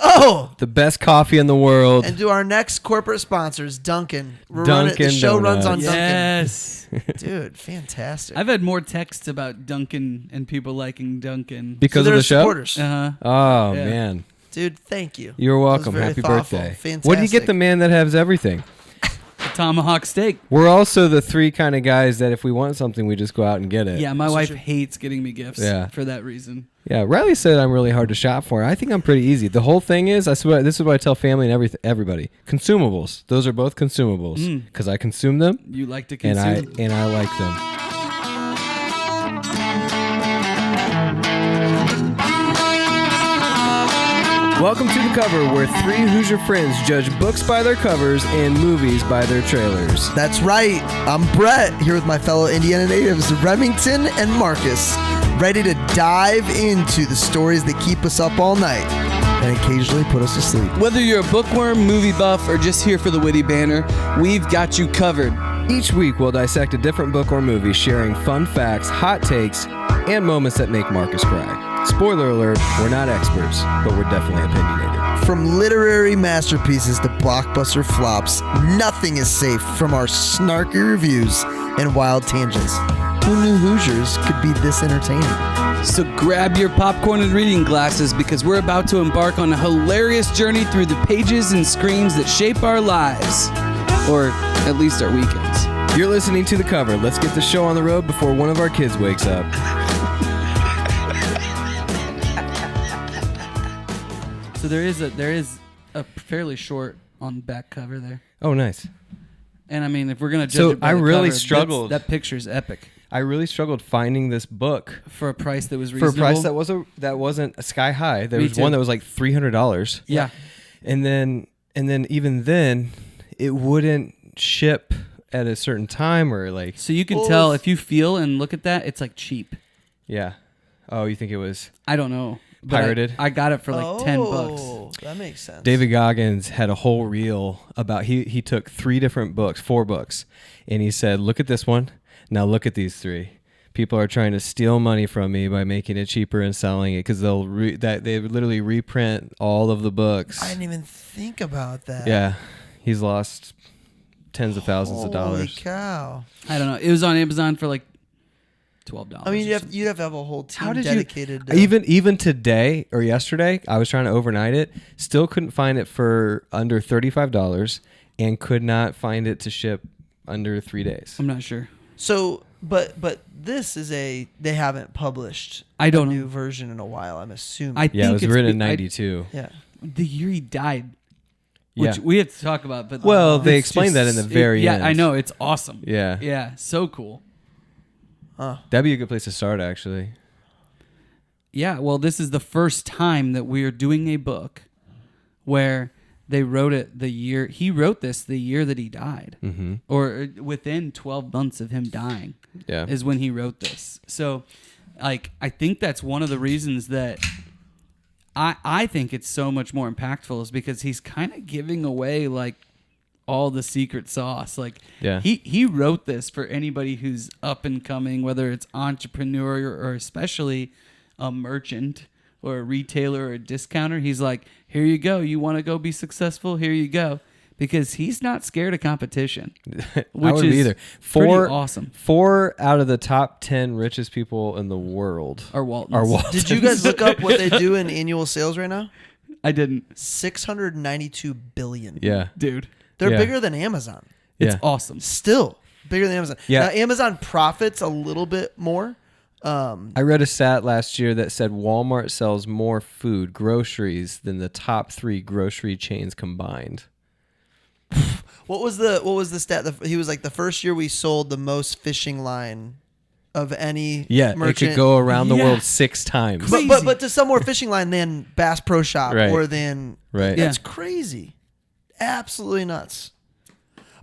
Oh, the best coffee in the world. And to our next corporate sponsors, Dunkin'. Dunkin' The show runs on Donuts. Yes. Dunkin'. Dude, fantastic. I've had more texts about Dunkin' and people liking Dunkin'. Because so of the show? supporters. Uh-huh. Oh, Yeah. man. Dude, thank you. You're welcome. Very Happy thoughtful. birthday. Fantastic. What do you get the man that has everything? Tomahawk steak. We're also the three kind of guys that if we want something, we just go out and get it. Yeah, my wife hates getting me gifts for that reason. Yeah, Riley said I'm really hard to shop for. I think I'm pretty easy. The whole thing is, this is what I tell family and everybody. Consumables. Those are both consumables because I consume them. You like to consume. And I like them. Welcome to The Cover, where three Hoosier friends judge books by their covers and movies by their trailers. That's right. I'm Brett, here with my fellow Indiana natives, Remington and Marcus, ready to dive into the stories that keep us up all night and occasionally put us to sleep. Whether you're a bookworm, movie buff, or just here for the witty banter, we've got you covered. Each week, we'll dissect a different book or movie, sharing fun facts, hot takes, and moments that make Marcus cry. Spoiler alert, we're not experts, but we're definitely opinionated. From literary masterpieces to blockbuster flops, nothing is safe from our snarky reviews and wild tangents. Who knew Hoosiers could be this entertaining? So grab your popcorn and reading glasses because we're about to embark on a hilarious journey through the pages and screens that shape our lives. Or at least our weekends. You're listening to The Cover. Let's get the show on the road before one of our kids wakes up. So there is a fairly short on the back cover there. Oh, nice. And I mean, if we're gonna judge it by I the really cover, struggled. That picture's epic I really struggled finding this book for a price that was for reasonable. a price that wasn't a sky high. There Me was too. one that was like $300. Yeah. And then even then, it wouldn't ship at a certain time or like. So you can tell if you feel and look at that, it's like cheap. Yeah. Oh, you think it was I don't know. But pirated? I got it for like $10. Oh, that makes sense. David Goggins had a whole reel about he took four books, and he said, "Look at this one. Now look at these three. People are trying to steal money from me by making it cheaper and selling it because they literally reprint all of the books." I didn't even think about that. Yeah, he's lost tens of thousands of dollars. Holy cow. I don't know. It was on Amazon for like $12. I mean, you'd have to have a whole team How did dedicated you even today or yesterday? I was trying to overnight it. Still couldn't find it for under $35, and could not find it to ship under 3 days. I'm not sure. So, but this is they haven't published I don't a new know. version in a while, I'm assuming. I think Yeah, it was it's written in be- I- '92. yeah. the year he died, which Yeah. we have to talk about. But Well, they it's explained that in the very end. Yeah, I know. It's awesome. Yeah. Yeah, so cool. That'd be a good place to start, actually. Yeah, well, this is the first time that we are doing a book where they wrote it the year he wrote this the year that he died, or within 12 months of him dying. Yeah. Is when he wrote this. So, like, I think that's one of the reasons that I think it's so much more impactful is because he's kind of giving away like all the secret sauce. Like, Yeah. he wrote this for anybody who's up and coming, whether it's entrepreneur or especially a merchant or a retailer or a discounter. He's like, here you go. You want to go be successful? Here you go. Because he's not scared of competition, I which wouldn't is either. pretty awesome. 4 out of the top 10 richest people in the world Are Waltons. are Waltons. Did you guys look up what they do in annual sales right now? I didn't. 692 billion. Yeah. Dude, They're Yeah. bigger than Amazon. it's Yeah. awesome. Still bigger than Amazon. Yeah. Now, Amazon profits a little bit more. I read a stat last year that said Walmart sells more food, groceries, than the top 3 grocery chains combined. What was the stat? He was like, the first year we sold the most fishing line of any Yeah, merchant. it could go around the Yeah. world 6 times. Crazy. But to sell more fishing line than Bass Pro Shop Right. or than Right. Yeah. That's crazy, absolutely nuts.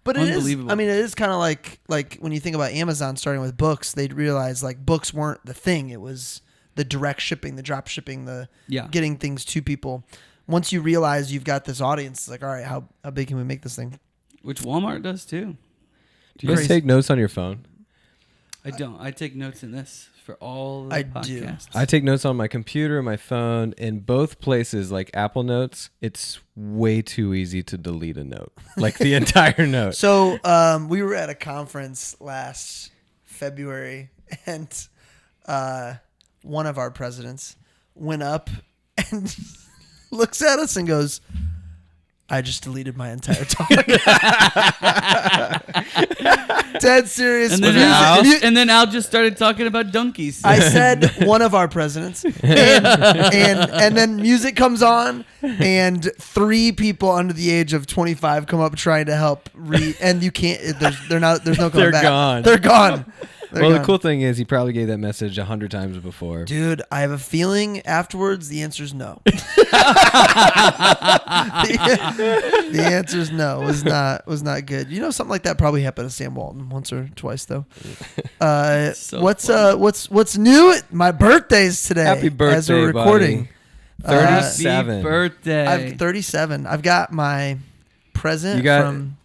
But it is. Unbelievable. I mean, it is kind of like when you think about Amazon starting with books, they'd realize like books weren't the thing. It was the direct shipping, the drop shipping, the Yeah. getting things to people. Once you realize you've got this audience, it's like, all right, how big can we make this thing? Which Walmart does too. Do you guys take notes on your phone? I don't. I take notes in this for all the I do. podcasts? I take notes on my computer, my phone, in both places, like Apple Notes. It's way too easy to delete a note, like the entire note. So we were at a conference last February, and one of our presidents went up and looks at us and goes, I just deleted my entire talk. Dead serious. And then Al just started talking about donkeys. I said one of our presidents, and then music comes on, and 3 people under the age of 25 come up trying to help read, and you can't. There's no coming They're back. gone. They're gone. Well, the cool thing is he probably gave that message 100 times before. Dude, I have a feeling afterwards the answer's no. The answer's no. Was not good. You know, something like that probably happened to Sam Walton once or twice though. So what's new? My birthday's today. Happy birthday, as we're recording. buddy. Happy 37. birthday. I'm 37. I've got my present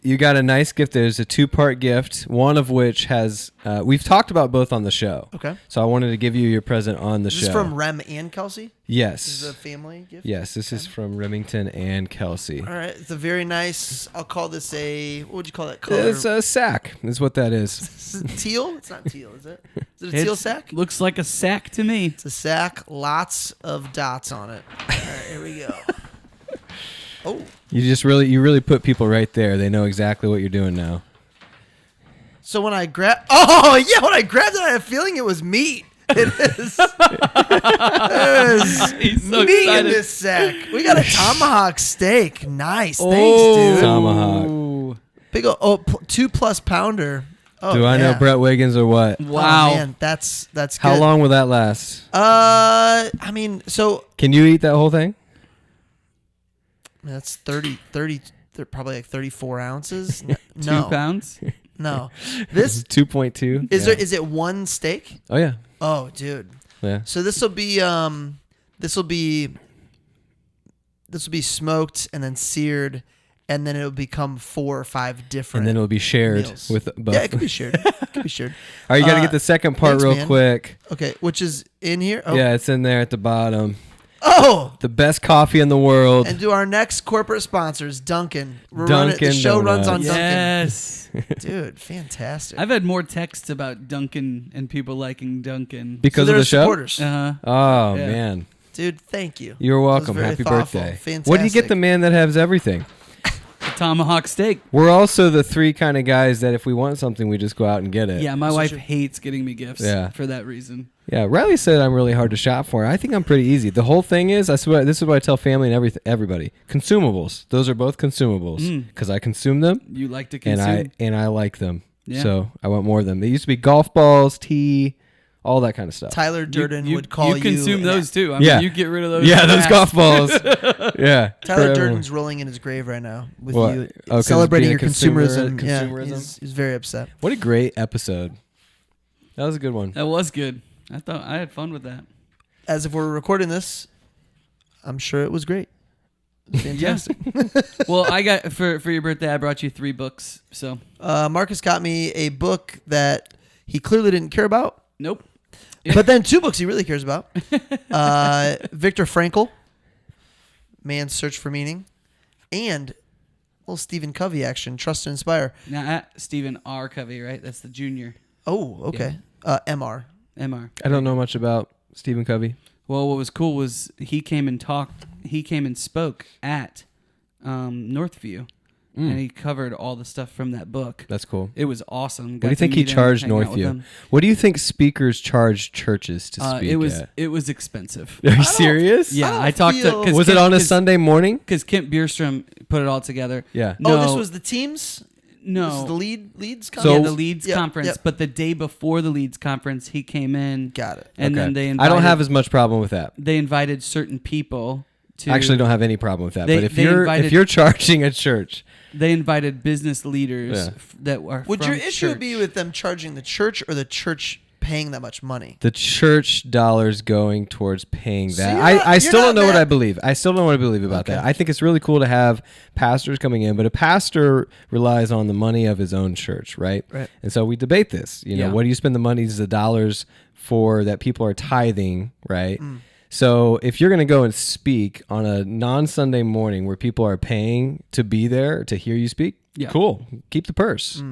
You got a nice gift. There's a 2-part gift, one of which has we've talked about both on the show. Okay. So I wanted to give you your present on the This show. is from Rem and Kelsey. Yes. This is a family gift. Yes, this is from Remington and Kelsey. All right, it's a very nice. I'll call this a. What would you call that color? It's a sack. Is what that is. Is it teal? It's not teal, is it? Is it a teal sack? Looks like a sack to me. It's a sack. Lots of dots on it. All right, here we go. Oh. You really put people right there. They know exactly what you're doing now. So when I grabbed it, I had a feeling it was meat. It is. There's He's so meat in excited. this sack. We got a tomahawk steak. Nice. Thanks, dude. Tomahawk. Big ol' 2+ pounder. Oh, Do I know yeah. Brett Wiggins or what? Wow. Oh, man, that's good. How long will that last? I mean, so Can you eat that whole thing? that's 30, they're probably like 34 ounces. No. 2 pounds. No. This 2.2. is it one steak? Oh yeah. Oh, dude. Yeah. So this will be smoked and then seared, and then it'll become 4 or 5 different. And then it'll be shared meals. with both. Yeah, it could be shared. It could be shared. All right, you got to get the second part thanks, real man. quick. Okay, which is in here. Oh. Yeah, it's in there at the bottom. Oh. The best coffee in the world. And to our next corporate sponsors, Dunkin'. Dunkin' The show runs on Donuts. Yes. Dunkin'. Dude, fantastic. I've had more texts about Dunkin' and people liking Dunkin'. Because so of they're the show? supporters. Oh, Yeah. man. Dude, thank you. You're welcome. very Happy thoughtful. birthday. Fantastic. What do you get the man that has everything? Tomahawk steak. We're also the 3 kind of guys that if we want something, we just go out and get it. Yeah, my So wife true. hates getting me gifts for that reason. Yeah, Riley said I'm really hard to shop for. I think I'm pretty easy. The whole thing is, this is what I tell family and everybody. Consumables. Those are both consumables because I consume them You like to and consume. I like them. Yeah. So I want more of them. They used to be golf balls, tea, all that kind of stuff. Tyler Durden would call you. You consume an- those too. I Yeah. mean, you get rid of those. Yeah, those fast. golf balls. Yeah. Tyler Forever. Durden's rolling in his grave right now with What? you Oh, 'cause celebrating being your a consumer- consumerism. Yeah, consumerism? he's very upset. What a great episode. That was a good one. That was good. I thought I had fun with that. As if we're recording this, I'm sure it was great. Fantastic. Well, I got for your birthday. I brought you 3 books. So Marcus got me a book that he clearly didn't care about, nope. but then 2 books he really cares about. Viktor Frankl, Man's Search for Meaning, and little Stephen Covey action, Trust and Inspire. Now Stephen R. Covey, right? That's the junior. Oh, okay. MR. MR. I don't know much about Stephen Covey. Well, what was cool was he came and spoke at Northview, and he covered all the stuff from that book. That's cool. It was awesome. What do you think he charged Northview? What do you think speakers charge churches to speak at? It was expensive. Are you serious? Yeah, I I talked feel- to. Was it on a Sunday morning? Because Kent Bierstrom put it all together. Yeah. No, Oh, this was the teams? no. This is the Leeds yeah, conference? the Leeds Yep, conference. yep. But the day before the Leeds conference, he came in. Got it. And Okay. then they I invited, don't have as much problem with that. They invited certain people to. I actually don't have any problem with that. They- But if they you're invited- charging a church, They invited business leaders Yeah. that were. Would from your issue church. be with them charging the church or the church paying that much money. The church dollars going towards paying So that. you're not- I you're still not don't know what mad. I believe. I still don't know what I believe about that. I think it's really cool to have pastors coming in, but a pastor relies on the money of his own church, right? Right. And so we debate this. You know, Yeah. what do you spend the monies, the dollars for that people are tithing, right? So if you're going to go and speak on a non-Sunday morning where people are paying to be there to hear you speak, cool. Keep the purse.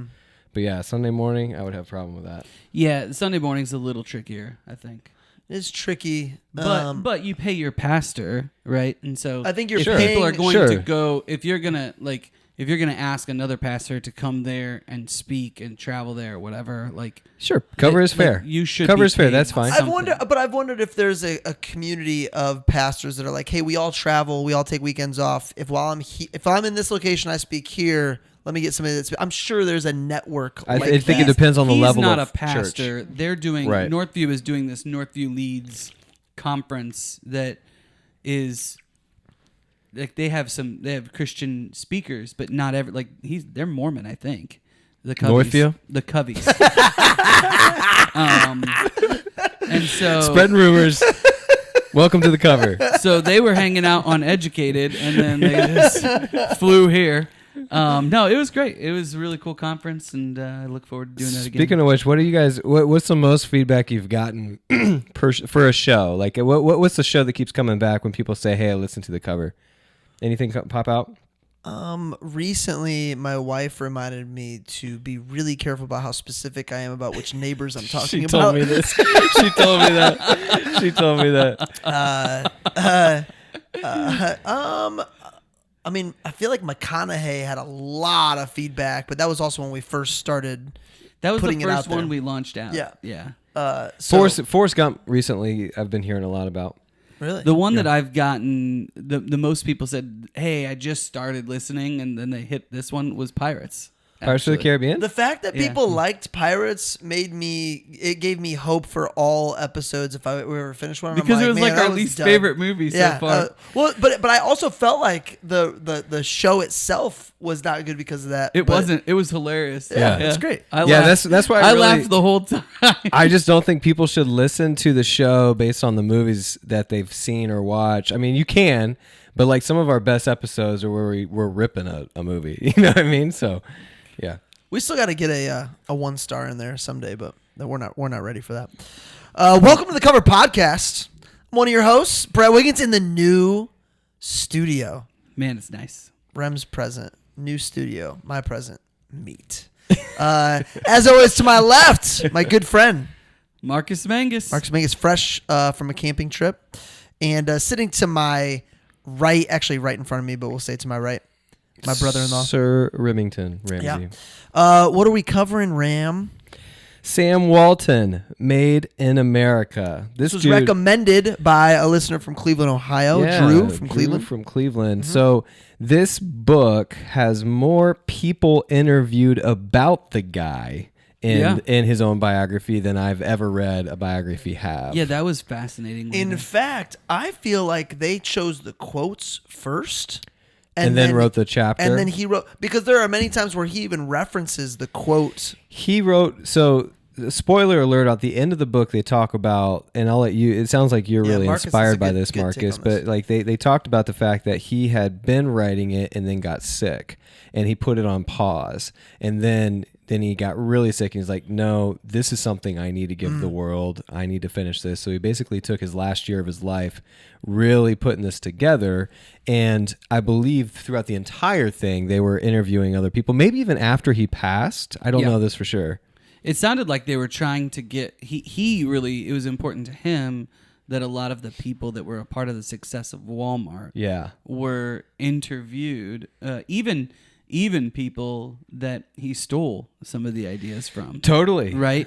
But yeah, Sunday morning, I would have a problem with that. Yeah, Sunday morning's a little trickier, I think. It's tricky. But you pay your pastor, right? And so I think you're if paying- people are going Sure. to go, if you're gonna ask another pastor to come there and speak and travel there, or whatever, like Sure, cover is fair. you should cover be is fair. paid That's fine. something. I've wondered if there's a community of pastors that are like, hey, we all travel, we all take weekends off. If I'm in this location, I speak here. Let me get somebody that's. I'm sure there's a network. I like think it that. depends on the He's level not of a pastor. church. They're doing Right. Northview is doing this Northview Leads conference that is like they have Christian speakers, but not every they're Mormon, I think. The Coveys, Northview? the Coveys. And so Spreading rumors. Welcome to the cover. so they were hanging out on Educated, and then they just flew here. No, it was great. It was a really cool conference, and I look forward to doing that again. Speaking of which, what are you guys? What's the most feedback you've gotten for a show? Like, what's the show that keeps coming back when people say, "Hey, I listened to the cover"? Anything pop out? Recently, my wife reminded me to be really careful about how specific I am about which neighbors I'm talking She about. told me this. She told me that. She told me that. I mean, I feel like McConaughey had a lot of feedback, but that was also when we first started. That was the putting it out first there. one we launched out. Yeah. Yeah. So, Forrest Gump recently, I've been hearing a lot about. really, The one that I've gotten, the most people said, "Hey, I just started listening," and then they hit this one was Pirates. Pirates of the actually. Caribbean? the fact that Yeah. people liked Pirates gave me hope for all episodes if I ever finished one. And I'm Because it was man, like that our was least done. favorite movie so far. Well, but I also felt like the show itself was not good because of that. It but- wasn't. It was hilarious. Yeah, it's great. I Yeah, laughed. that's why I I really- laughed the whole time. I just don't think people should listen to the show based on the movies that they've seen or watched. I mean, you can, but like some of our best episodes are where we're ripping a movie. You know what I mean? So, yeah. We still got to get a 1-star in there someday, but we're not ready for that. Welcome to the Cover Podcast. I'm one of your hosts, Brett Wiggins, in the new studio. Man, it's nice. Rem's present, new studio. My present, meat. As always, to my left, my good friend Marcus Mangus. Marcus Mingus, fresh from a camping trip, and sitting to my right, actually right in front of me, but we'll say to my right, my brother-in-law. Sir Remington Ramsey. What are we covering, Ram? Sam Walton, Made in America. This was recommended by a listener from Cleveland, Ohio, Drew from Cleveland. So this book has more people interviewed about the guy in his own biography than I've ever read a biography have. Yeah, that was fascinating. In fact, I feel like they chose the quotes first. And then wrote the chapter. And then he wrote, because there are many times where he even references the quote. He wrote, so spoiler alert, at the end of the book they talk about, and I'll let you, it sounds like you're really Marcus is inspired a by good- this, good take Marcus, on this. but like they talked about the fact that he had been writing it and then got sick and he put it on pause. And then he got really sick and he's like, no, this is something I need to give the world. I need to finish this. So he basically took his last year of his life really putting this together. And I believe throughout the entire thing, they were interviewing other people, maybe even after he passed. I don't know this for sure. it sounded like they were trying to get. He really. It was important to him that a lot of the people that were a part of the success of Walmart were interviewed. Even people that he stole some of the ideas from. Totally. Right?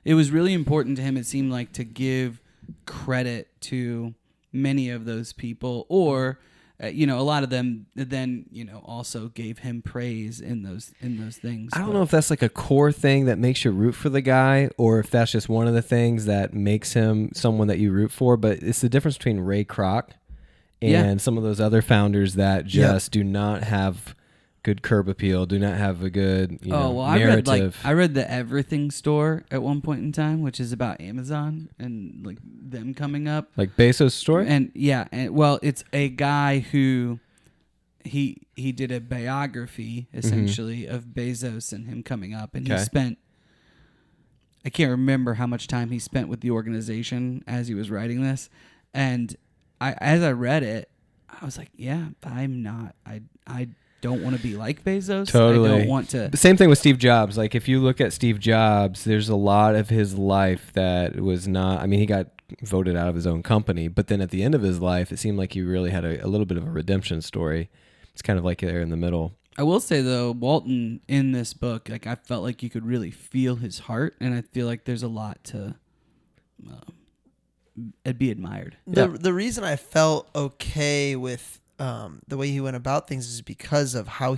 It was really important to him, it seemed like, to give credit to many of those people, or a lot of them then also gave him praise in those things. I don't know if that's like a core thing that makes you root for the guy, or if that's just one of the things that makes him someone that you root for, but it's the difference between Ray Kroc and some of those other founders that just do not have good curb appeal, do not have a good I narrative. read the Everything Store at one point in time, which is about Amazon and like them coming up. Like Bezos' story? And yeah, and well, it's a guy who he did a biography essentially of Bezos and him coming up, and he spent, I can't remember how much time he spent with the organization as he was writing this, and as I read it, I was like, yeah, I don't want to be like Bezos. Totally. I don't want to. The same thing with Steve Jobs. Like if you look at Steve Jobs, there's a lot of his life that was not, I mean, he got voted out of his own company, but then at the end of his life, it seemed like he really had a little bit of a redemption story. It's kind of like there in the middle. I will say though, Walton in this book, like I felt like you could really feel his heart, and I feel like there's a lot to be admired. The reason I felt okay with the way he went about things is because of how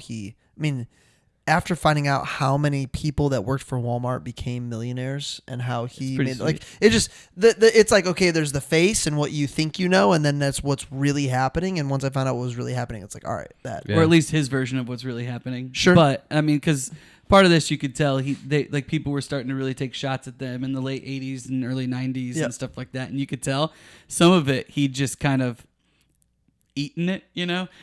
after finding out how many people that worked for Walmart became millionaires and how he made, like, it just, it's like, okay, there's the face and what you think you know, and then that's what's really happening. And once I found out what was really happening, it's like, all right, that. Or at least his version of what's really happening. Sure. But, I mean, because part of this you could tell, people were starting to really take shots at them in the late 80s and early 90s and stuff like that. And you could tell some of it, he just kind of eaten it,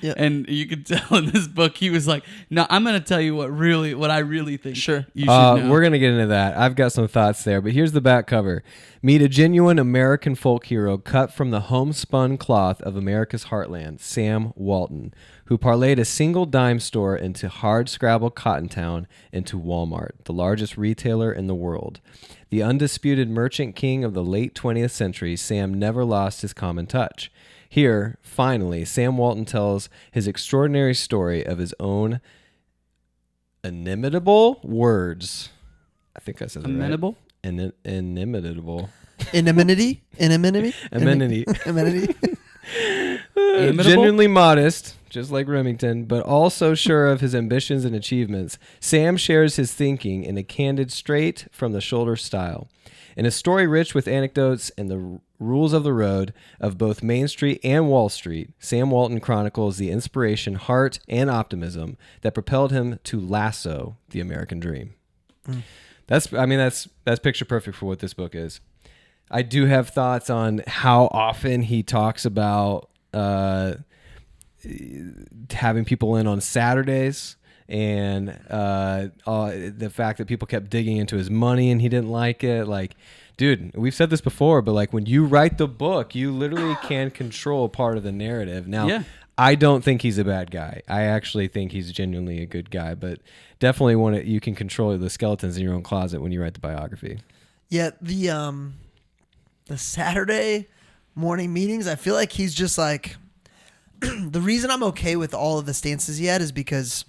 and you could tell in this book he was like, no, I'm going to tell you what I really think you should know. We're going to get into that. I've got some thoughts there, but here's the back cover. Meet a genuine American folk hero cut from the homespun cloth of America's heartland, Sam Walton, who parlayed a single dime store into hard-scrabble Cottontown into Walmart, the largest retailer in the world. The undisputed merchant king of the late 20th century, Sam never lost his common touch. Here, finally, Sam Walton tells his extraordinary story of his own inimitable words. I think I said that Inimitable? right. Inimitable. Anonymity? Anonymity? Amenity. Amenity? Genuinely modest, just like Remington, but also sure of his ambitions and achievements. Sam shares his thinking in a candid, straight from the shoulder style. In a story rich with anecdotes and the rules of the road of both Main Street and Wall Street, Sam Walton chronicles the inspiration, heart, and optimism that propelled him to lasso the American dream. That's picture perfect for what this book is. I do have thoughts on how often he talks about having people in on Saturdays, and the fact that people kept digging into his money and he didn't like it. Like, dude, we've said this before, but like when you write the book, you literally can control part of the narrative. Now, I don't think he's a bad guy. I actually think he's genuinely a good guy, but definitely you can control the skeletons in your own closet when you write the biography. Yeah, the Saturday morning meetings, I feel like he's just like, the reason I'm okay with all of the stances he had is because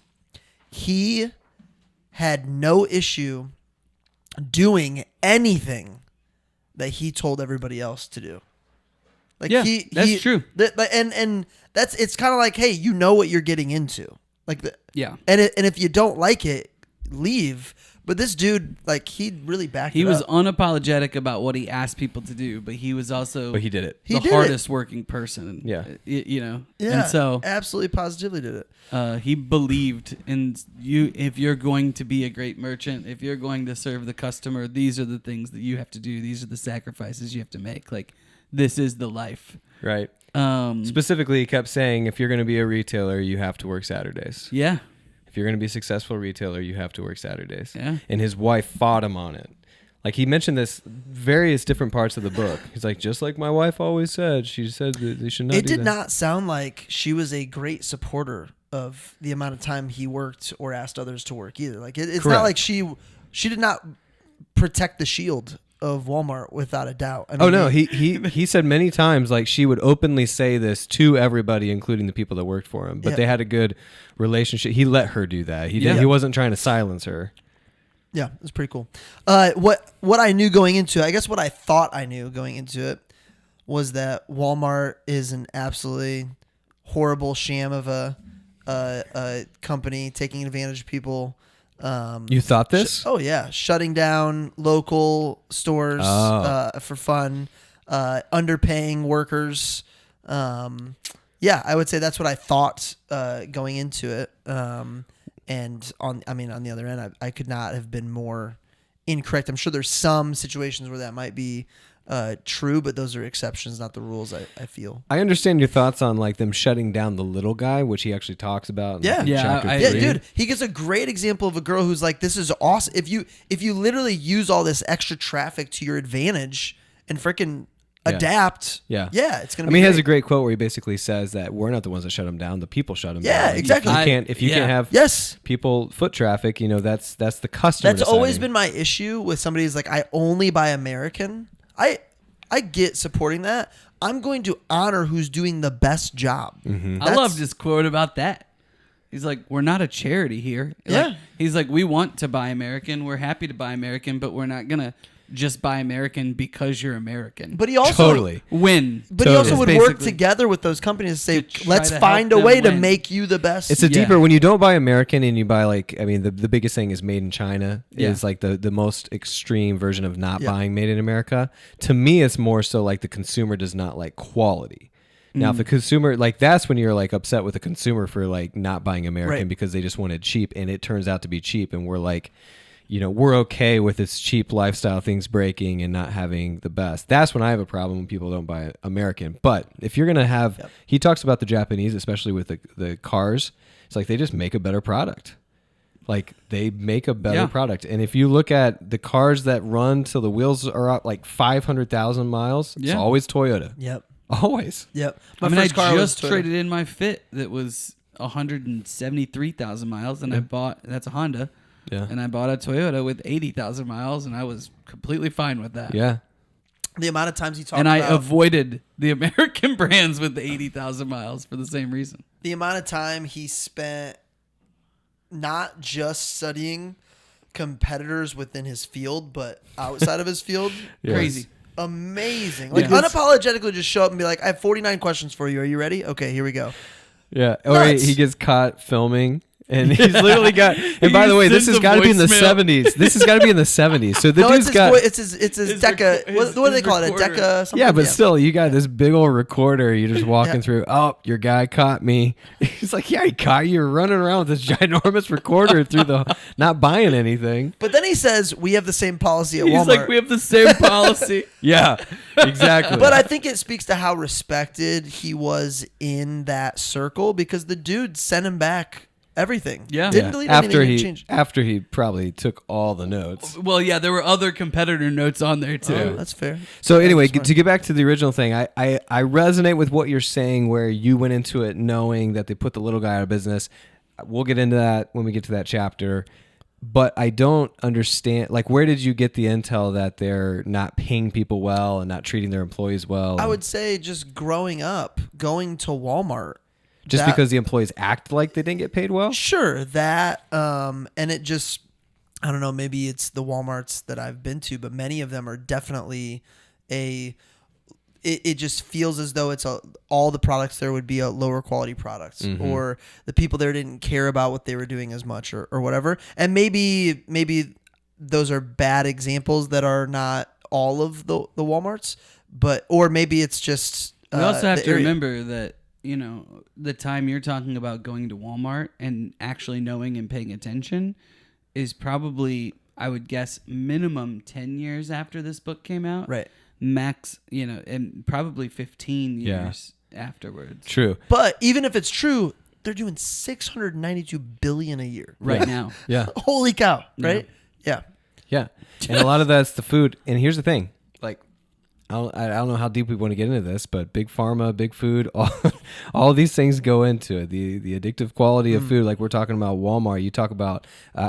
he had no issue doing anything that he told everybody else to do. Like, that's true. And it's kind of like, hey, you know what you're getting into. Like, and if you don't like it, leave. But this dude, like, he really backed it up. He was unapologetic about what he asked people to do, but he was also he did it. the hardest working person. Yeah. Yeah, and so absolutely positively did it. He believed in you. If you're going to be a great merchant, if you're going to serve the customer, these are the things that you have to do. These are the sacrifices you have to make. Like, this is the life. Right. Specifically, he kept saying, if you're going to be a retailer, you have to work Saturdays. Yeah. If you're going to be a successful retailer, you have to work Saturdays. Yeah. And his wife fought him on it. Like, he mentioned this various different parts of the book. He's like, just like my wife always said, she said that they should not do that. It did not sound like she was a great supporter of the amount of time he worked or asked others to work either. Like, it's not like she did not protect the shield of Walmart without a doubt. I mean, he said many times, like, she would openly say this to everybody, including the people that worked for him. But they had a good relationship. He let her do that. He wasn't trying to silence her. Yeah, it was pretty cool. What I knew going into it, I guess what I thought I knew going into it, was that Walmart is an absolutely horrible sham of a company taking advantage of people. You thought this? Shutting down local stores for fun, underpaying workers. I would say that's what I thought going into it. And on the other end, I could not have been more incorrect. I'm sure there's some situations where that might be true, but those are exceptions, not the rules. I feel. I understand your thoughts on like them shutting down the little guy, which he actually talks about. In Yeah. Yeah, chapter I 3. Yeah, dude, he gives a great example of a girl who's like, "This is awesome." If you literally use all this extra traffic to your advantage and freaking adapt, Yeah. it's gonna. I mean, he has a great. great quote where he basically says that we're not the ones that shut him down; the people shut him down. Yeah, Like, exactly. If you can't have Yes. people foot traffic, that's the customer. That's always deciding. been my issue with somebody who's like, I only buy American. I get supporting that. I'm going to honor who's doing the best job. I love this quote about that. He's like, we're not a charity here. Yeah. Like, he's like, we want to buy American. We're happy to buy American, but we're not going to just buy American because you're American. But he also Totally. win. But he also Is would work basically- together with those companies to say, To try let's to find a help way them to win. make you the best. It's a Yeah. deeper when you don't buy American and you buy the biggest thing is made in China Yeah. is like the most extreme version of not Yeah. buying made in America. To me, it's more so like the consumer does not like quality. Now, if the consumer like that's when you're like upset with the consumer for like not buying American Right. because they just wanted cheap and it turns out to be cheap and we're like, we're okay with this cheap lifestyle things breaking and not having the best. That's when I have a problem when people don't buy American. But if you're going to have, he talks about the Japanese, especially with the cars, it's like they just make a better product. Like they make a better product. And if you look at the cars that run till the wheels are up like 500,000 miles, it's always Toyota. Yep. Always. Yep. I My mean, first car was just Toyota. traded in my Fit that was 173,000 miles, and I bought, that's a Honda, Yeah. and I bought a Toyota with 80,000 miles, and I was completely fine with that. Yeah. The amount of times he talked And I about avoided the American brands with the 80,000 miles for the same reason. the amount of time he spent not just studying competitors within his field, but outside of his field. Yes. Crazy. Amazing. Like Yeah. unapologetically just show up and be like, I have 49 questions for you. Are you ready? Okay, here we go. Yeah. Or Nuts. he gets caught filming. And he's literally got. And by the just way, this sends has a got to be in the voicemail. 70s. This has got to be in the 70s. So the No, dude's got. it's his Deca. What do they call it? A recorder. Deca something? Yeah, but still, you got this big old recorder. You're just walking Yeah. through. Oh, your guy caught me. He's like, yeah, he caught you. You're running around with this ginormous recorder through the not buying anything. But then he says, we have the same policy at He's Walmart. like, we have the same policy. Yeah, exactly. But I think it speaks to how respected he was in that circle because the dude sent him back everything. Yeah. Didn't delete anything, didn't change. after he probably took all the notes. Well, yeah, there were other competitor notes on there, too. Oh, that's fair. So anyway, That's fine. to get back to the original thing, I resonate with what you're saying where you went into it knowing that they put the little guy out of business. We'll get into that when we get to that chapter. But I don't understand, like, where did you get the intel that they're not paying people well and not treating their employees well? I would say just growing up, going to Walmart. Just that- because the employees act like they didn't get paid well? Sure, that and it just I don't know, maybe it's the Walmarts that I've been to, but many of them are definitely it just feels as though it's all the products there would be a lower quality products or the people there didn't care about what they were doing as much or whatever. And maybe those are bad examples that are not all of the Walmarts, but or maybe it's just We also have the to area. remember that, the time you're talking about going to Walmart and actually knowing and paying attention is probably, I would guess, minimum 10 years after this book came out. Right. Max, and probably 15 Yeah. years afterwards. True. But even if it's true, they're doing $692 billion a year. Right Yeah. now. Yeah. Holy cow! Right? Yeah. Yeah. And a lot of that's the food. And here's the thing. Like, I don't know how deep we want to get into this, but big pharma, big food, all these things go into it. The addictive quality of food, like we're talking about Walmart, you talk about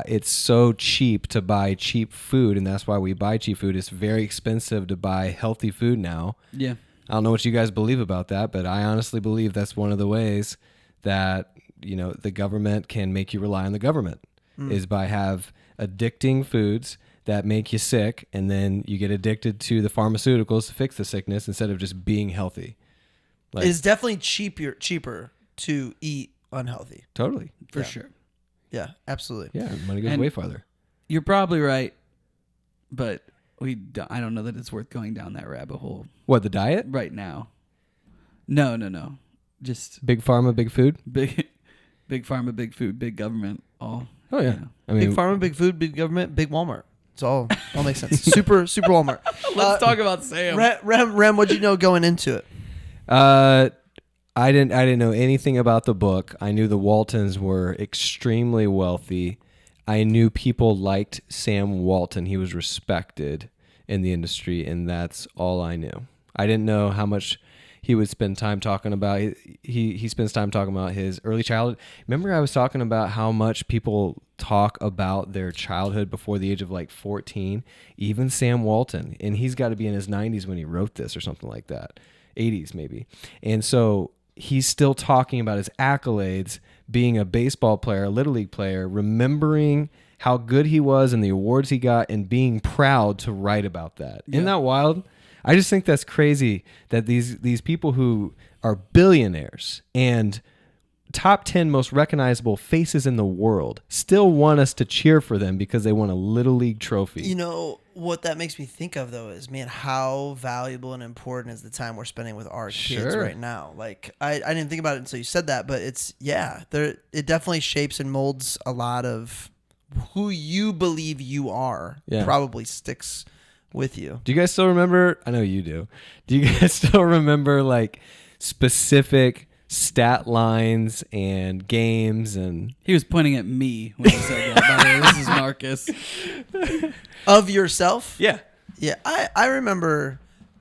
it's so cheap to buy cheap food, and that's why we buy cheap food. It's very expensive to buy healthy food now. Yeah. I don't know what you guys believe about that, but I honestly believe that's one of the ways that, the government can make you rely on the government is by have addicting foods that make you sick, and then you get addicted to the pharmaceuticals to fix the sickness instead of just being healthy. Like, It's definitely cheaper to eat unhealthy. totally. For sure. Yeah, absolutely. Yeah, money goes And- way farther. You're probably right, but I don't know that it's worth going down that rabbit hole What, the diet? right now. No. Just Big pharma, big food? big Big pharma, big food, big government. All. Oh yeah. You know. I mean, Big pharma, big food, big government, big Walmart. It's all makes sense. Super Walmart. Let's talk about Sam. Rem, what'd you know going into it? I didn't know anything about the book. I knew the Waltons were extremely wealthy. I knew people liked Sam Walton. He was respected in the industry, and that's all I knew. I didn't know how much he would spend time talking about. He spends time talking about his early childhood. Remember I was talking about how much people talk about their childhood before the age of like 14? Even Sam Walton. And he's got to be in his 90s when he wrote this or something like that. 80s maybe. And so he's still talking about his accolades, being a baseball player, a Little League player, remembering how good he was and the awards he got and being proud to write about that. Yeah. Isn't that wild? I just think that's crazy that these people who are billionaires and top 10 most recognizable faces in the world still want us to cheer for them because they won a Little League trophy. You know, what that makes me think of, though, is, man, how valuable and important is the time we're spending with our kids right now? Like, I didn't think about it until you said that, but it definitely shapes and molds a lot of who you believe you are. Yeah. Probably sticks with you. Do you guys still remember? I know you do. Do you guys still remember like specific stat lines and games? And he was pointing at me when he said that. By the way, this is Marcus. Of yourself? Yeah. Yeah. I remember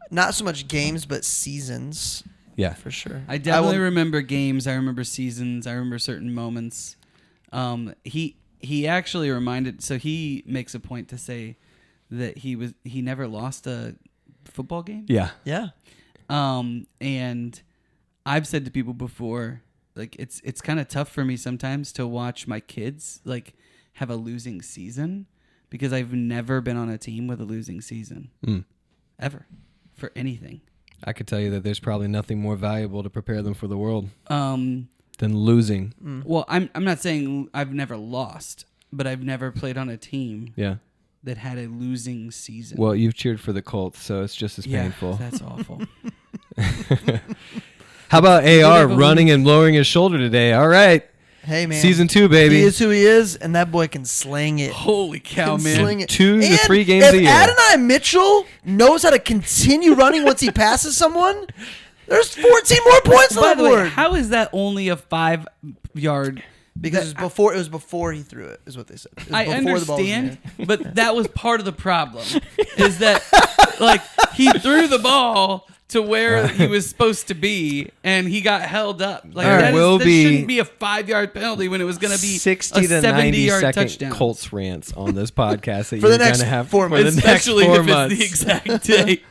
not so much games, but seasons. Yeah, for sure. I definitely remember games. I remember seasons. I remember certain moments. He actually reminded. So he makes a point to say that he never lost a football game. Yeah. Yeah. And I've said to people before, like it's kind of tough for me sometimes to watch my kids like have a losing season because I've never been on a team with a losing season. Ever. For anything. I could tell you that there's probably nothing more valuable to prepare them for the world than losing. Well, I'm not saying I've never lost, but I've never played on a team. Yeah. That had a losing season. Well, you've cheered for the Colts, so it's just as painful. That's awful. How about AR running and lowering his shoulder today? All right. Hey, man. Season 2, baby. He is who he is, and that boy can sling it. Holy cow, man. Sling it. 2 to 3 games a year. If Adonai Mitchell knows how to continue running once he passes someone, there's 14 more points on the board. How is that only a 5-yard... Because it was before he threw it, is what they said. I understand, but that was part of the problem. Is that like he threw the ball to where he was supposed to be, and he got held up. Like that shouldn't be a 5-yard penalty when it was going to be 60 a to 90-second touchdown. Colts rants on this podcast that for you're the next going to have 4 months, especially if it's the exact date.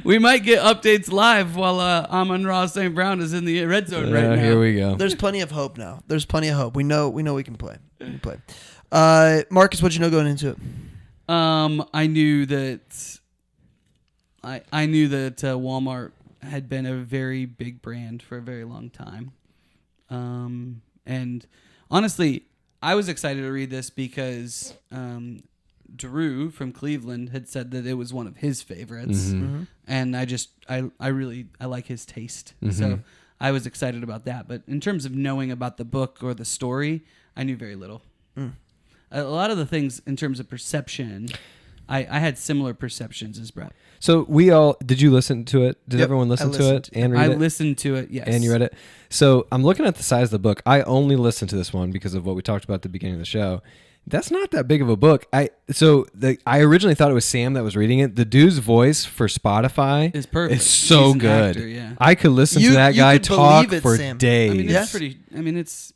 We might get updates live while Amon-Ra St. Brown is in the red zone right now. Here we go. There's plenty of hope now. There's plenty of hope. We know we can play. Marcus, what'd you know going into it? I knew that Walmart had been a very big brand for a very long time. And honestly, I was excited to read this because Drew from Cleveland had said that it was one of his favorites. Mm-hmm. And I really like his taste. Mm-hmm. So I was excited about that. But in terms of knowing about the book or the story, I knew very little. A lot of the things in terms of perception, I had similar perceptions as Brett. So did you listen to it? Did everyone listen to it and read it? I listened to it, yes. And you read it? So I'm looking at the size of the book. I only listened to this one because of what we talked about at the beginning of the show. That's not that big of a book. I originally thought it was Sam that was reading it. The dude's voice for Spotify is perfect. It's so He's good. Actor, yeah. I could listen to that guy talk for Sam. days. It's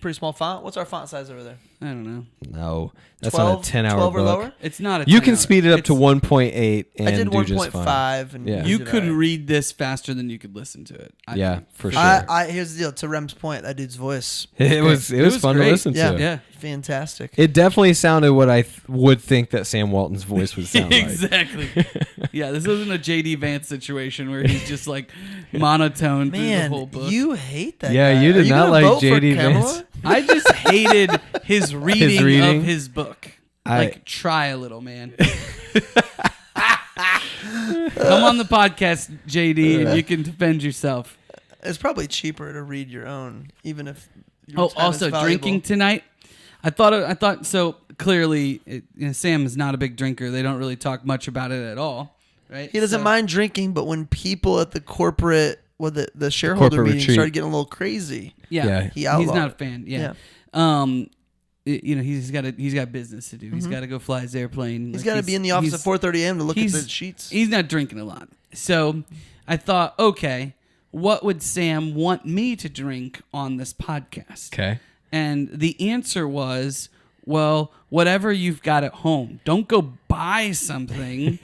pretty small font. What's our font size over there? I don't know. No, that's 12, not a 10-hour 12 or book. lower? It's not a 10 You can hour. speed it up to 1.8 and I did do just fine. 1.5. And Yeah. You could read this faster than you could listen to it. I think. For sure. Here's the deal. To Rem's point, that dude's voice. It was fun great. to listen to. Yeah. Fantastic. It definitely sounded what I would think that Sam Walton's voice would sound like. Exactly. Yeah, this isn't a J.D. Vance situation where he's just like monotone through the whole book. You hate that Yeah, guy. you did not like J.D. Kamala? Vance. I just hated his reading of his book. Try a little, man. Come on the podcast, JD, and you can defend yourself. It's probably cheaper to read your own, even if Oh, time is also valuable. drinking tonight. I thought so. Clearly, Sam is not a big drinker. They don't really talk much about it at all, right? He doesn't So- mind drinking, but when people at the corporate, the shareholder Corporate meeting retreat. started getting a little crazy, Yeah, Yeah. he outlawed he's not a it. fan. Yeah. He's got business to do. He's got to go fly his airplane. He's got to be in the office at 4:30 a.m. to look at he's- the sheets. He's not drinking a lot. So I thought, okay, what would Sam want me to drink on this podcast? Okay. And the answer was, well, whatever you've got at home. Don't go buy something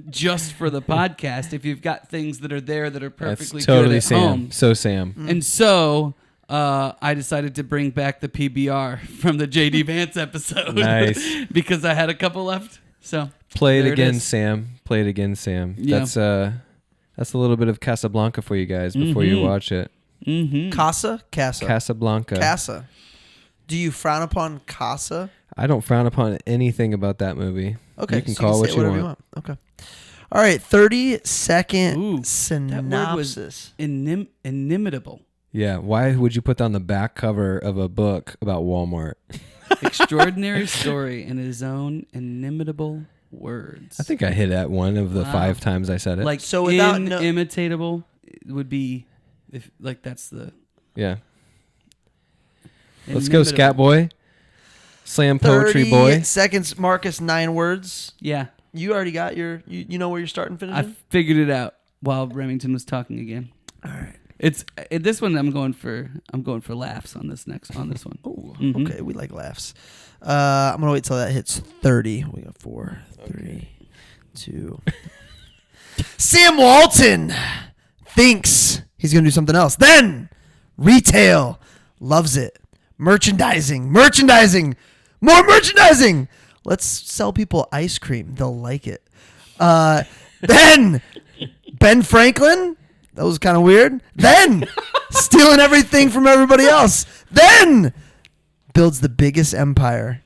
just for the podcast if you've got things that are there that are perfectly That's totally good at Sam. home. So Sam. And so I decided to bring back the PBR from the JD Vance episode. Nice. Because I had a couple left. So Play it there again, is. Sam. Play it again, Sam. Yeah. That's a little bit of Casablanca for you guys before you watch it. Mm-hmm. Casa? Casablanca. Casa. Do you frown upon Casa? I don't frown upon anything about that movie. Okay. You can so call say what you whatever want. Okay. All right. 30-second Ooh, synopsis. Inimitable. Yeah. Why would you put that on the back cover of a book about Walmart? Extraordinary story in his own inimitable words. I think I hit at one of the Wow. 5 times I said it. like So without inimitable would be if like that's the yeah. Let's go, Scat inimitable. Boy. Slam Poetry 30 Boy. seconds, Marcus, 9 words. Yeah, You already got your, you know where you're starting, I finishing? figured it out while Remington was talking again. All right. It's this one. I'm going for laughs on this one. Oh, Mhm. okay. We like laughs. I'm going to wait till that hits 30. We got 4, 3, 2. Sam Walton thinks he's going to do something else. Then retail loves it. Merchandising, more merchandising. Let's sell people ice cream. They'll like it. Then Ben Franklin. That was kind of weird. Then stealing everything from everybody else. Then builds the biggest empire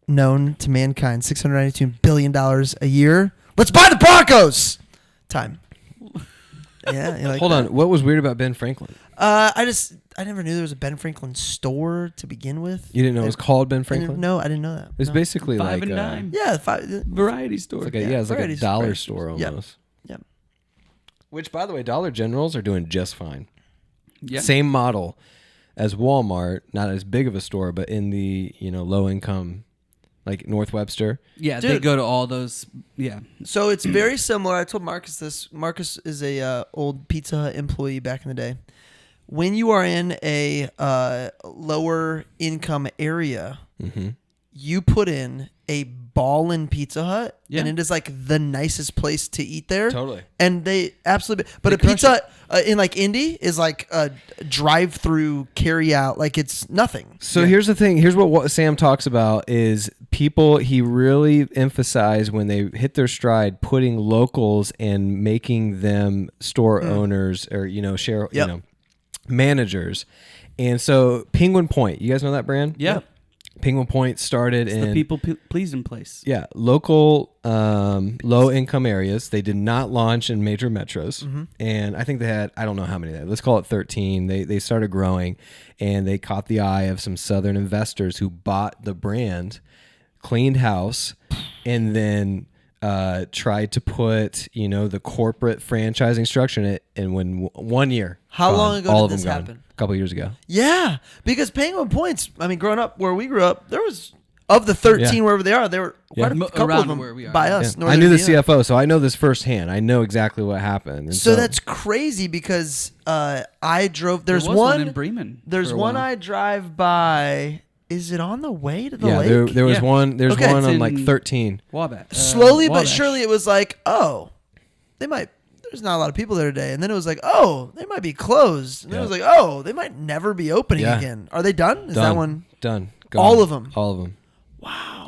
known to mankind. $692 billion a year. Let's buy the Broncos. Time. Yeah. You like Hold that? on. What was weird about Ben Franklin? I never knew there was a Ben Franklin store to begin with. You didn't know it was called Ben I Franklin? didn't know that. It's No. basically Five like and dime. Yeah, Variety store. It's like Yeah, it's like a variety dollar store. store Yep. almost. Yep. Which, by the way, Dollar Generals are doing just fine. Yeah. Same model as Walmart, not as big of a store, but in the low income, like North Webster. Yeah, they Dude. go to all those. Yeah. So it's very similar. I told Marcus this. Marcus is a old Pizza Hut employee back in the day. When you are in a lower income area, Mm-hmm. you put in a ballin' Pizza Hut, Yeah. and it is like the nicest place to eat there. Totally. And they absolutely, but They a crush Pizza Hut in like Indy is like a drive-through carry-out. Like it's nothing. So here's the thing. Here's what Sam talks about is people he really emphasized when they hit their stride, putting locals and making them store owners or share Yep. managers. And so Penguin Point, you guys know that brand? Yeah. Penguin Point started It's in the people pleasing place. Yeah, local low income areas. They did not launch in major metros, and I think they had I don't know how many they had. Let's call it 13. They started growing, and they caught the eye of some southern investors who bought the brand, cleaned house, and then tried to put the corporate franchising structure in it. And when 1 year, How gone, long ago all did of them this gone. happen? A couple years ago. Yeah, because Penguin Points. I mean, growing up where we grew up, there was of the 13 Yeah. wherever they are. There were quite a Yeah. couple Around of them where we are. by Yeah. us. I Northern knew the Indiana. CFO, so I know this firsthand. I know exactly what happened. And So that's crazy because I drove. There's There was one in Bremen. There's for a one while. I drive by. Is it on the way to the yeah. lake? There was Yeah. one. There's Okay, one it's on like in- 13. Wabash. Slowly but Wabash. surely, it was like, oh, they might. There's not a lot of people there today, and then it was like, oh, they might be closed, and then it was like, oh, they might never be opening Yeah. again. Are they done? Is Done. that one? Done? All Gone. of 'em? All of them.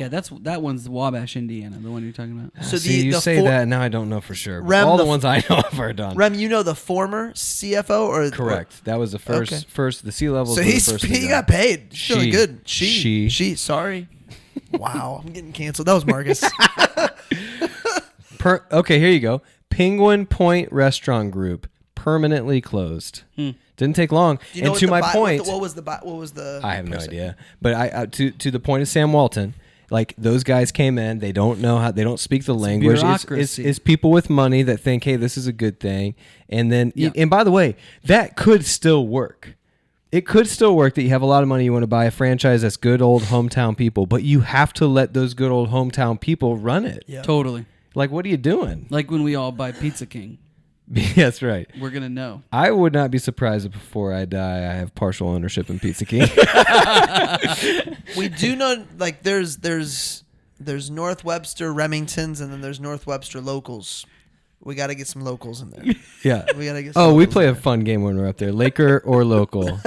Yeah, that one's Wabash, Indiana, the one you're talking about. So See, you the say for- that now. I don't know for sure. But Rem, all the the ones I know of are done. Rem, you know the former CFO or Correct. That was the first. Okay. First, the C levels. So were the he's first to he go. got paid. He's feeling She. good. She. Sorry. Wow, I'm getting canceled. That was Marcus. Okay, here you go. Penguin Point Restaurant Group permanently closed. Didn't take long. Do you know And to my point, what was the? I have no person? idea. But I to the point of Sam Walton, like those guys came in, they don't know how, they don't speak the language. It's people with money that think, hey, this is a good thing. And then, and by the way, that could still work. It could still work that you have a lot of money, you want to buy a franchise that's good old hometown people, but you have to let those good old hometown people run it. Yeah. Totally. Like, what are you doing? Like when we all buy Pizza King. That's right. We're going to know. I would not be surprised if before I die, I have partial ownership in Pizza King. We do know, like, there's North Webster Remingtons, and then there's North Webster locals. We got to get some locals in there. Yeah. We got to get. Some Oh, we locals play in a there. fun game when we're up there. Laker or local.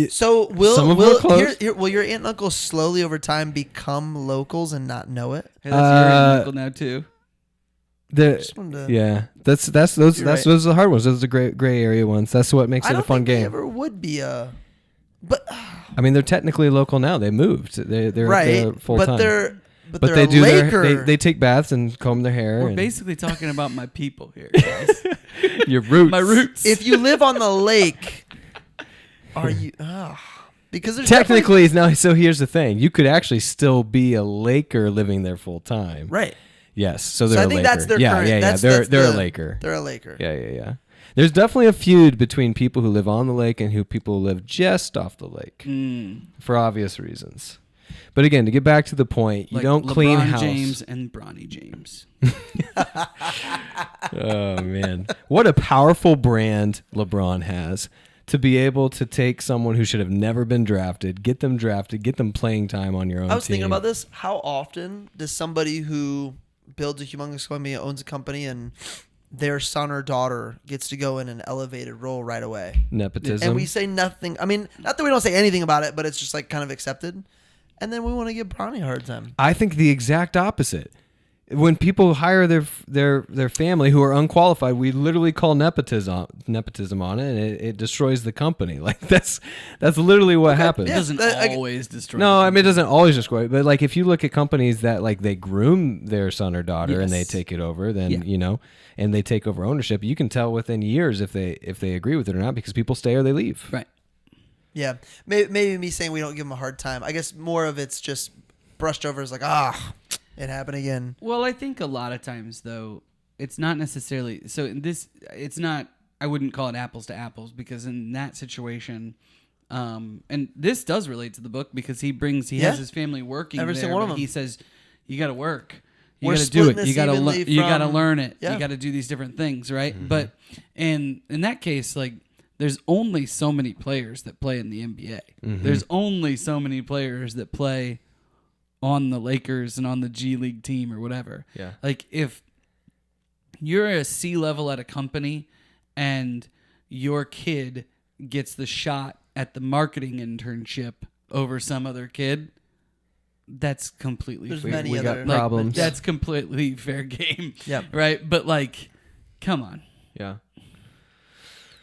So Some of them are close. will your aunt and uncle slowly over time become locals and not know it? Hey, that's your uncle now, too. Just wanted to- Yeah, those are the hard ones. Those are the gray area ones. That's what makes I it don't a fun think they game. ever would be but I mean, they're technically local now. They moved. They're right, full but time. they're They a do Laker. they take baths and comb their hair. We're and basically talking about my people here, guys. your roots. My roots. If you live on the lake, are you? Because there's Technically, now. So here's the thing: you could actually still be a Laker living there full time. right. Yes. So they're I a think Laker. that's their yeah, current. yeah, that's They're the- a Laker. They're a Laker. Yeah. There's definitely a feud between people who live on the lake and who people who live just off the lake, for obvious reasons. But again, to get back to the point, you Like don't LeBron clean house. James and Bronny James. Oh man, what a powerful brand LeBron has to be able to take someone who should have never been drafted, get them playing time on your own team. I was thinking about this. How often does somebody who builds a humongous company, owns a company, and their son or daughter gets to go in an elevated role right away? Nepotism. And we say nothing. I mean, not that we don't say anything about it, but it's just like kind of accepted. And then we want to give Bronny a hard time. I think the exact opposite. When people hire their family who are unqualified, we literally call nepotism on it, and it destroys the company. Like that's literally what happens. It Yeah. doesn't always destroy. No, I mean it doesn't always destroy it, but like if you look at companies that like they groom their son or daughter and they Yes. take it over, then and they take over ownership, you can tell within years if they agree with it or not because people stay or they leave. Right. Yeah. Maybe me saying we don't give them a hard time. I guess more of it's just brushed over as like, it happened again. Well, I think a lot of times though, it's not necessarily so. In this, it's not. I wouldn't call it apples to apples because in that situation, and this does relate to the book because he has his family working Every there, single one of but them. He says you got to work. You We're got to do splitting it. this You got to evenly you got to from- learn it. Yeah. You got to do these different things, right? But in that case, like there's only so many players that play in the NBA. There's only so many players that play on the Lakers and on the G League team or whatever. Yeah. Like if you're a C-level at a company and your kid gets the shot at the marketing internship over some other kid, that's completely There's fair. many we other got problems. That's completely fair game. Yeah. Right? But like, come on. Yeah.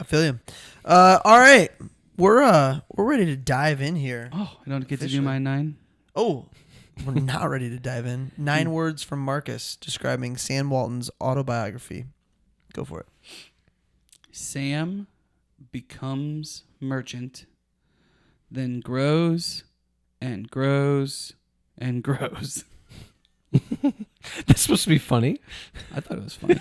I feel you. All right. We're ready to dive in here. Oh, I don't get to do Officially. my 9? Oh, we're not ready to dive in. 9 words from Marcus describing Sam Walton's autobiography. Go for it. Sam becomes merchant, then grows and grows and grows. That's supposed to be funny. I thought it was funny.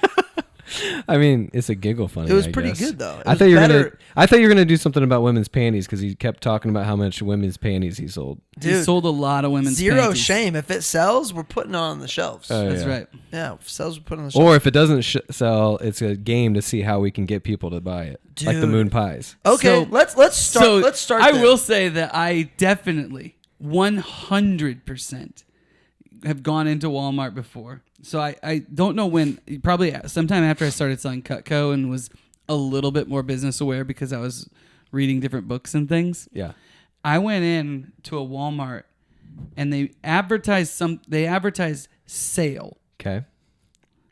I mean, it's a giggle funny. It was I pretty guess. good, though. It I was thought you were better- gonna do something about women's panties because he kept talking about how much women's panties he sold. He Dude, sold a lot of women's zero panties. shame. If it sells, we're putting it on the shelves. Oh, That's yeah. right. Yeah, if it sells, we're putting it on the shelves. Or if it doesn't sell, it's a game to see how we can get people to buy it, like the Dude. moon pies. Okay, So- let's start. Let's start. I there. will say that I definitely 100% have gone into Walmart before. So I don't know when, probably sometime after I started selling Cutco and was a little bit more business aware because I was reading different books and things. Yeah. I went in to a Walmart and they advertised sale, Okay.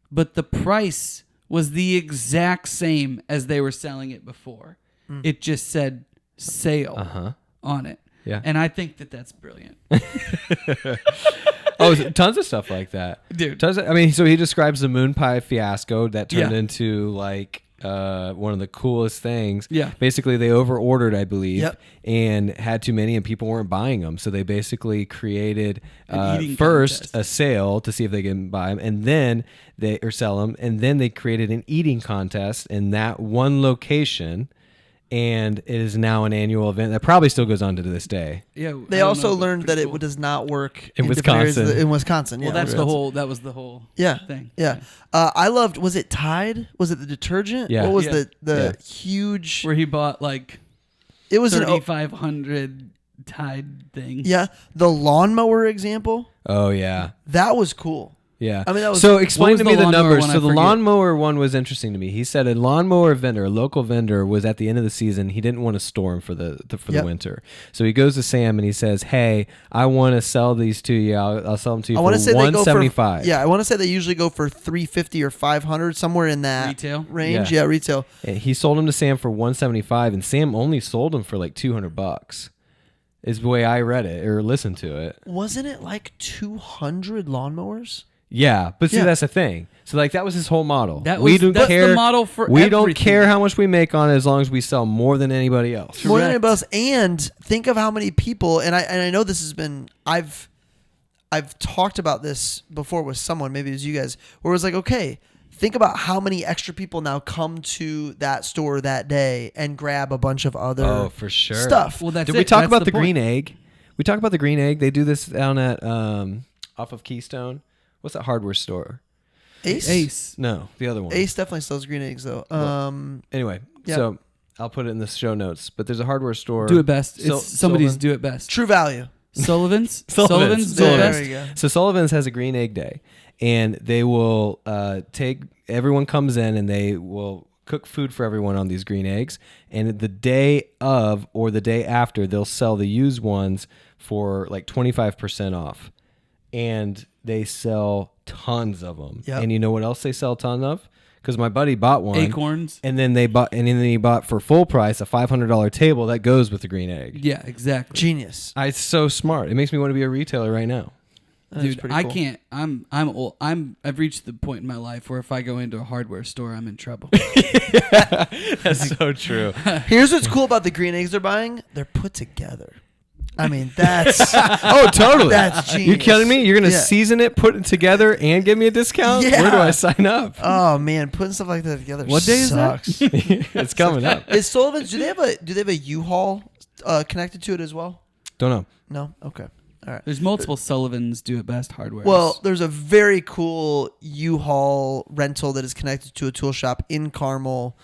but the price was the exact same as they were selling it before. It just said sale on it. Yeah. And I think that that's brilliant. Oh, tons of stuff like that, Dude. I mean, so he describes the moon pie fiasco that turned Yeah. into like one of the coolest things. Yeah. Basically, they over ordered, I believe, Yep. and had too many, and people weren't buying them. So they basically created An eating first contest. a sale to see if they can buy them, and then sell them, and then they created an eating contest in that one location. And it is now an annual event that probably still goes on to this day. Yeah. They also learned that it does not work In different areas Wisconsin. in Wisconsin. Well, Yeah, that's the whole. That was the whole. Yeah. Thing. Yeah. I loved. Was it Tide? Was it the detergent? Yeah. What was Yeah. the huge? Where he bought like It was an 3,500 Tide thing. yeah. The lawnmower example. Oh yeah. That was cool. Yeah. I mean, that was- so explain was to the me the lawnmower numbers. one? So I the forget. lawnmower one was interesting to me. He said a lawnmower vendor, a local vendor, was at the end of the season. He didn't want to store them for the Yep. winter. So he goes to Sam and he says, "Hey, I want to sell these to you. I'll sell them to you I for want to say they go for $175." yeah. I want to say they usually go for $350 or $500, somewhere in that Retail? range. Yeah. Yeah, retail. And he sold them to Sam for $175, and Sam only sold them for like $200. Is the way I read it or listened to it. Wasn't it like 200 lawnmowers? Yeah, but see, Yeah. that's the thing. So like that was his whole model. That's care. the model for We don't everything. care how much we make on it as long as we sell more than anybody else. More than Correct. anybody else. And think of how many people. And I know this has been. I've talked about this before with someone. Maybe it was you guys. Where it was like, okay, think about how many extra people now come to that store that day and grab a bunch of other Oh, for sure. stuff. Well, that's Did it. we talk That's about the point. green egg? We talked about the green egg. They do this down at off of Keystone. What's that hardware store? Ace. No, the other one. Ace definitely sells green eggs though. Anyway, Yeah. so I'll put it in the show notes. But there's a hardware store. Do it best. It's Sul- somebody's Sullivan. do it best. True value. Sullivan's. Sullivan's. do it Sullivan's. best. There you go. So Sullivan's has a green egg day, and they will take everyone comes in and they will cook food for everyone on these green eggs. And the day of or the day after, they'll sell the used ones for like 25% off, and they sell tons of them. Yep. And you know what else they sell a ton of? Because my buddy bought one. Acorns. And then he bought for full price a $500 table that goes with the green egg. Yeah, exactly. Genius. It's so smart. It makes me want to be a retailer right now. That is Dude, pretty I cool. can't. I'm old. I've reached the point in my life where if I go into a hardware store, I'm in trouble. That's so true. Here's what's cool about the green eggs they're buying. They're put together. I mean, that's Oh, totally. That's genius. You kidding me? You're gonna Yeah. season it, put it together, and give me a discount? Yeah. Where do I sign up? oh man, putting stuff like that together. What day is that? sucks. It's coming up. Is Sullivan's? Do they have a U-Haul connected to it as well? Don't know. No. Okay. All right. There's multiple Sullivan's do it best hardware. Well, there's a very cool U-Haul rental that is connected to a tool shop in Carmel.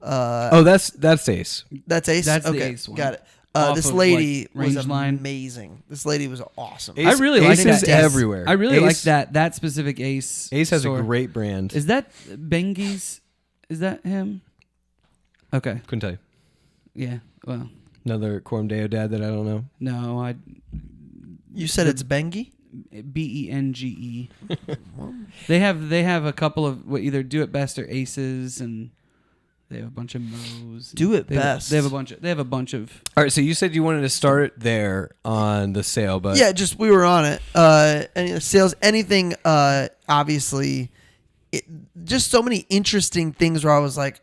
Oh, that's Ace. That's Ace. That's the okay, Ace one. got it. Off This of, lady like, was range line. amazing. This lady was awesome. Ace- I really Ace like is that. everywhere. I really Ace- like that specific Ace. Ace has store. a great brand. Is that Bengi's? Is that him? Okay. Couldn't tell you. Yeah. Well, Another Coram Deo dad that I don't know. no. You said it's Bengi? Benge. They have a couple of either do it best or Aces, and they have a bunch of Mo's. Do it They have- best. They have a bunch of. All right, so you said you wanted to start there on the sale, but Yeah, just we were on it. Any sales, anything. Obviously, just so many interesting things where I was like,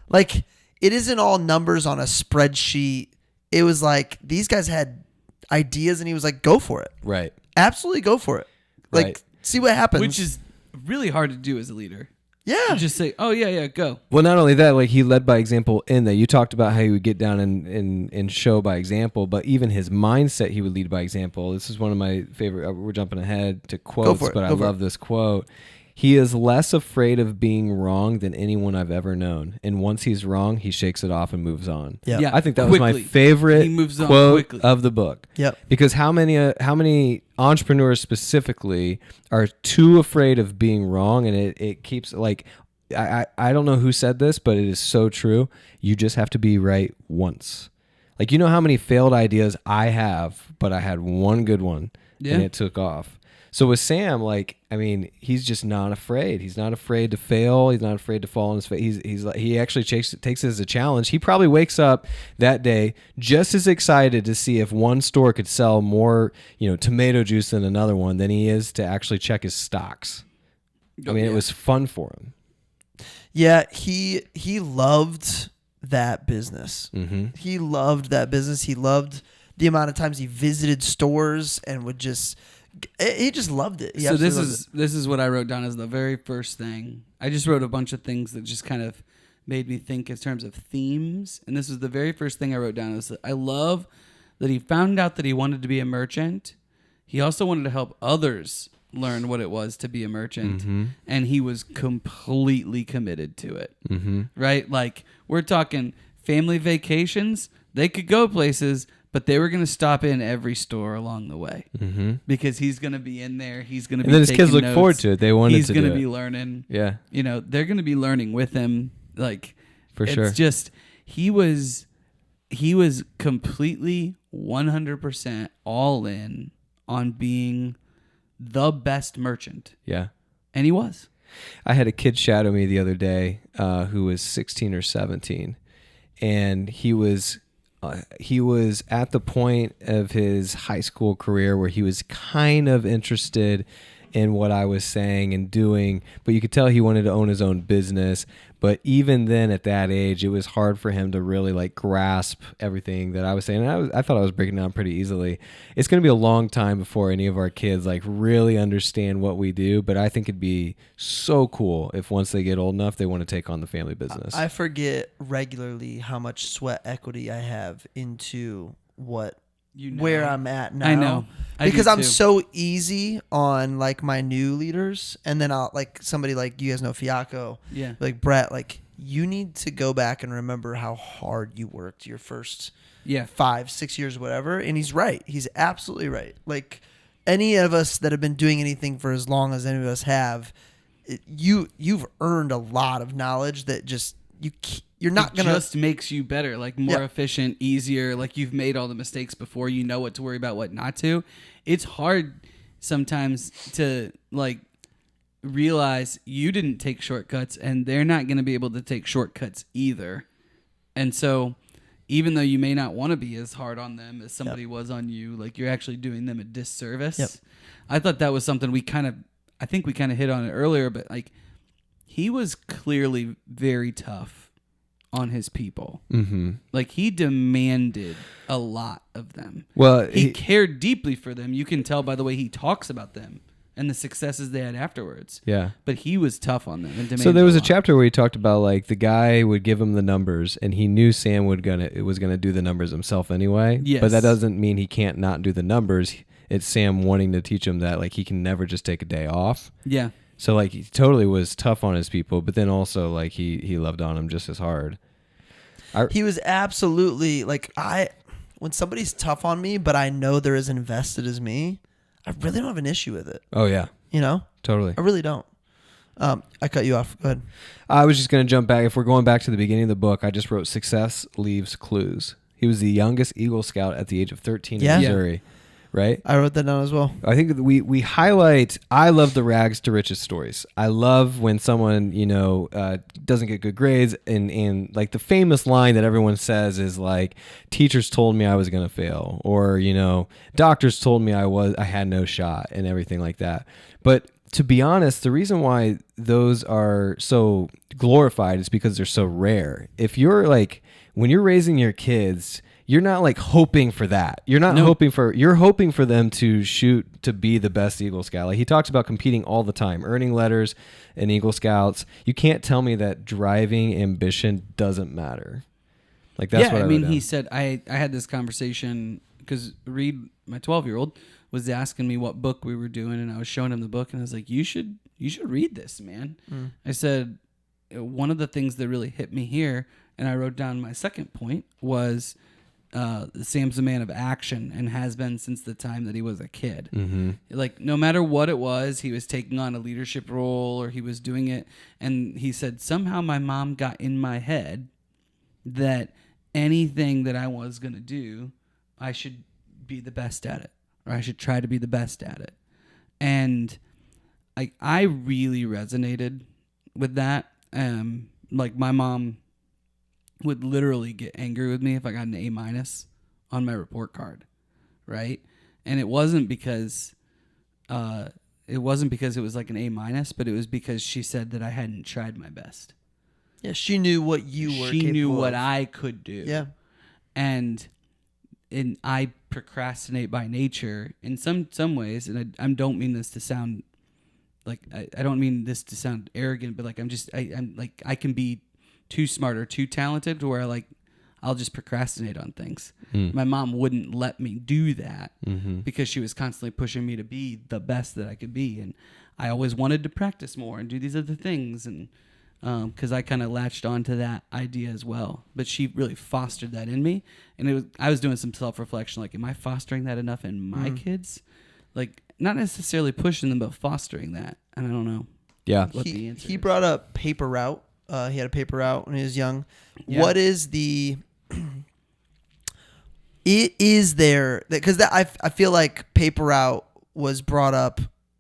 like it isn't all numbers on a spreadsheet. It was like these guys had ideas, and he was like, "Go for it, right. absolutely go for it. Like, Right. see what happens." Which is really hard to do as a leader. yeah, Just say, "Oh yeah, go." Well, not only that, like he led by example in that. You talked about how he would get down and show by example, but even his mindset, he would lead by example. This is one of my favorite. We're jumping ahead to quotes, for it, but I go for love this quote. He is less afraid of being wrong than anyone I've ever known. And once he's wrong, he shakes it off and moves on. Yeah. Yeah. I think that was my quickly. favorite He moves on quote quickly. of the book. Yep. Because how many entrepreneurs specifically are too afraid of being wrong, and it keeps like I don't know who said this, but it is so true. You just have to be right once. Like, you know how many failed ideas I have, but I had one good one Yeah. and it took off. So with Sam, like, I mean, he's just not afraid. He's not afraid to fail. He's not afraid to fall on his face. He's like, he actually takes it as a challenge. He probably wakes up that day just as excited to see if one store could sell more, tomato juice than another one than he is to actually check his stocks. I mean, it was fun for him. Yeah, he loved that business. Mm-hmm. He loved that business. He loved the amount of times he visited stores and would just. He just loved it. He So this absolutely loved is what I wrote down as the very first thing. I just wrote a bunch of things that just kind of made me think in terms of themes, and this was the very first thing I wrote down. Is that I love that he found out that he wanted to be a merchant. He also wanted to help others learn what it was to be a merchant, Mm-hmm. and he was completely committed to it. Mm-hmm. Right? Like, we're talking family vacations. They could go places, but they were going to stop in every store along the way Mm-hmm. because he's going to be in there. He's going to be And then his taking kids look notes. forward to it. They wanted He's to going do to be it. learning. Yeah, You know, they're going to be learning with him. Like, for it's sure. just, he was completely 100% all in on being the best merchant. Yeah. And he was. I had a kid shadow me the other day who was 16 or 17, and he was at the point of his high school career where he was kind of interested in what I was saying and doing, but you could tell he wanted to own his own business. But even then, at that age, it was hard for him to really like grasp everything that I was saying. And I thought I was breaking down pretty easily. It's going to be a long time before any of our kids like really understand what we do. But I think it'd be so cool if once they get old enough, they want to take on the family business. I forget regularly how much sweat equity I have into what where I'm at now. I know. I because do I'm too. so easy on like my new leaders, and then I'll like somebody like you guys know Fiaco, Yeah. like Brett, like you need to go back and remember how hard you worked your first Yeah. 5-6 years, whatever. And he's right. He's absolutely right. Like any of us that have been doing anything for as long as any of us have, you've earned a lot of knowledge that just you're not It gonna just makes you better, like more Yeah. efficient, easier. Like you've made all the mistakes before. You know what to worry about, what not to. It's hard sometimes to like realize you didn't take shortcuts, and they're not going to be able to take shortcuts either. And so, even though you may not want to be as hard on them as somebody was on you, like you're actually doing them a disservice. Yep. I thought that was something I think we kind of hit on it earlier, but like he was clearly very tough on his people. Mm-hmm. Like he demanded a lot of them. Well, He cared deeply for them. You can tell by the way he talks about them and the successes they had afterwards. yeah. But he was tough on them and demanded So there was a lot. chapter where he talked about like the guy would give him the numbers, and he knew Sam was gonna do the numbers himself anyway. Yes. But that doesn't mean he can't not do the numbers. It's Sam wanting to teach him that like he can never just take a day off. Yeah. So like he totally was tough on his people, but then also like he loved on them just as hard. He was absolutely like when somebody's tough on me, but I know they're as invested as me, I really don't have an issue with it. Oh yeah, You know, totally. I really don't. I cut you off. Go ahead. I was just going to jump back. If we're going back to the beginning of the book, I just wrote success leaves clues. He was the youngest Eagle Scout at the age of 13 Yeah. in Missouri, right? I wrote that down as well. I think that we highlight. I love the rags to riches stories. I love when someone doesn't get good grades, and like the famous line that everyone says is like, "Teachers told me I was going to fail," or doctors told me I had no shot, and everything like that. But to be honest, the reason why those are so glorified is because they're so rare. If you're like when you're raising your kids, you're not like hoping for that. You're not you're hoping for them to shoot to be the best Eagle Scout. Like he talks about competing all the time, earning letters in Eagle Scouts. You can't tell me that driving ambition doesn't matter. Like that's what I mean, wrote down. he said I had this conversation because Reed, my 12-year-old, was asking me what book we were doing, and I was showing him the book, and I was like, "You should read this, man." I said one of the things that really hit me here, and I wrote down my second point was Sam's a man of action and has been since the time that he was a kid. Mm-hmm. Like no matter what it was, he was taking on a leadership role or he was doing it. And he said, somehow my mom got in my head that anything that I was going to do, I should be the best at it, or I should try to be the best at it. And I really resonated with that. Like my mom would literally get angry with me if I got an A- on my report card, right? And it wasn't because it was like an A-, but it was because she said that I hadn't tried my best. Yeah, she knew what you were. She knew capable what of. I could do. Yeah. And I procrastinate by nature in some ways, and I don't mean this to sound like I don't mean this to sound arrogant, but like I'm like I can be too smart or too talented to where like I'll just procrastinate on things. My mom wouldn't let me do that because she was constantly pushing me to be the best that I could be, and I always wanted to practice more and do these other things, and because I kind of latched onto that idea as well. But she really fostered that in me, and I was doing some self-reflection, like, am I fostering that enough in my kids? Like, not necessarily pushing them, but fostering that. And I don't know. Yeah. What the answer He is. brought up paper route. He had a paper route when he was young. Yeah. What is the? It is there because I feel like paper route was brought up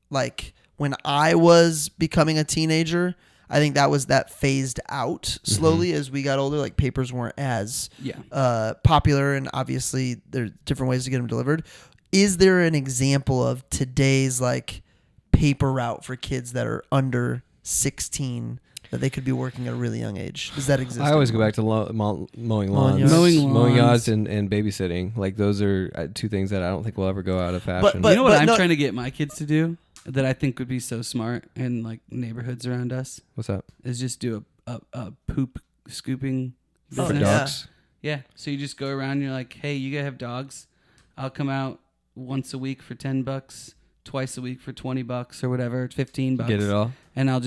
like when I was becoming a teenager. I think that phased out slowly as we got older. Like papers weren't as popular, and obviously there are different ways to get them delivered. Is there an example of today's like paper route for kids that are under 16 that they could be working at a really young age? Does that exist? I always go back to mowing lawns. Mowing yards. Mowing yards and babysitting. Like those are two things that I don't think will ever go out of fashion. But you know what I'm no- trying to get my kids to do that I think would be so smart in like neighborhoods around us What's up? is just do a poop scooping Oh, business. yeah. Dogs? Yeah. So you just go around and you're like, hey, you guys have dogs. I'll come out once a week for $10, twice a week for $20 or whatever, $15. Get it all? And I'll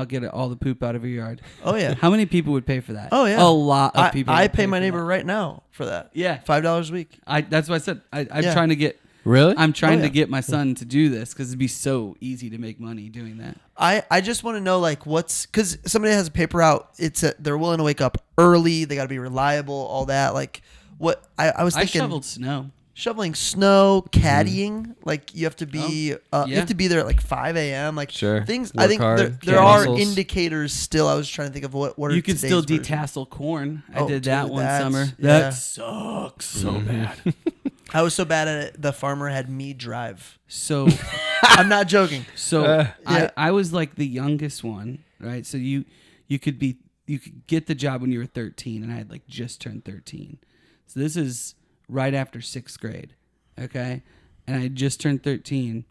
get all the poop out of your yard. Oh yeah. How many people would pay for that? Oh yeah. A lot of people. I would pay my for neighbor that. right now for that. Yeah. $5 a week. That's what I said. I'm Yeah. trying to get. Really? I'm trying Oh, yeah. to get my son to do this because it'd be so easy to make money doing that. I just want to know like because somebody has a paper out. They're willing to wake up early. They got to be reliable. All that like what I was I thinking. shoveled snow. Shoveling snow, caddying, like you have to be you yeah. have to be there at like 5 a.m. Like Sure. things. I Work think hard, there get are muscles. indicators still. I was trying to think of what are You can today's still version. detassel corn. I Oh, did that dude, one that's- summer. yeah. That sucks so bad. I was so bad at it. The farmer had me drive. So I'm not joking. So Yeah. I was like the youngest one, right? So you could get the job when you were 13, and I had like just turned 13. So this is right after 6th grade, okay? And I had just turned 13,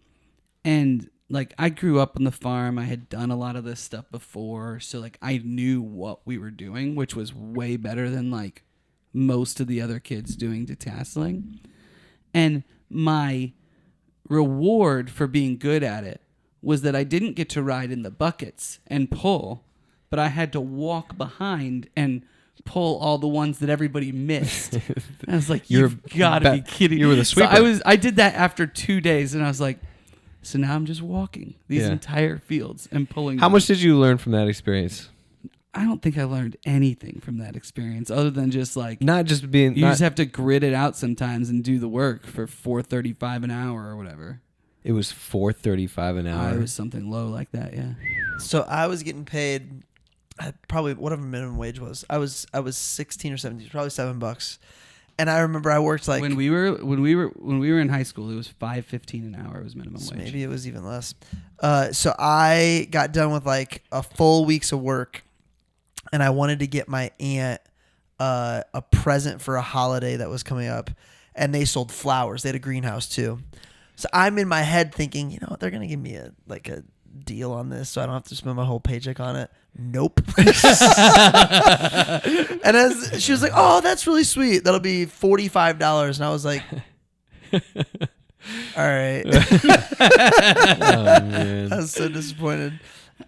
and like I grew up on the farm. I had done a lot of this stuff before, so like I knew what we were doing, which was way better than like most of the other kids doing detasseling. And my reward for being good at it was that I didn't get to ride in the buckets and pull, but I had to walk behind and pull all the ones that everybody missed. And I was like, you've got to be kidding. You were the So sweeper. I did that after 2 days, and I was like, so now I'm just walking these Yeah. entire fields and pulling. How much did you learn from that experience? I don't think I learned anything from that experience other than just like Not just being. you not- just have to grit it out sometimes and do the work for $4.35 an hour or whatever. It was $4.35 an hour. It was something low like that, yeah. So I was getting paid probably whatever minimum wage was. I was 16 or 17, probably $7. And I remember I worked like when we were in high school, it was $5.15 an hour was minimum wage. maybe it was even less. So I got done with like a full week's of work, and I wanted to get my aunt a present for a holiday that was coming up, and they sold flowers. They had a greenhouse too. So I'm in my head thinking, you know what, they're gonna give me a deal on this, so I don't have to spend my whole paycheck on it. Nope. And as she was like, "Oh, that's really sweet. That'll be $45," and I was like, "All right." Oh, man. I was so disappointed.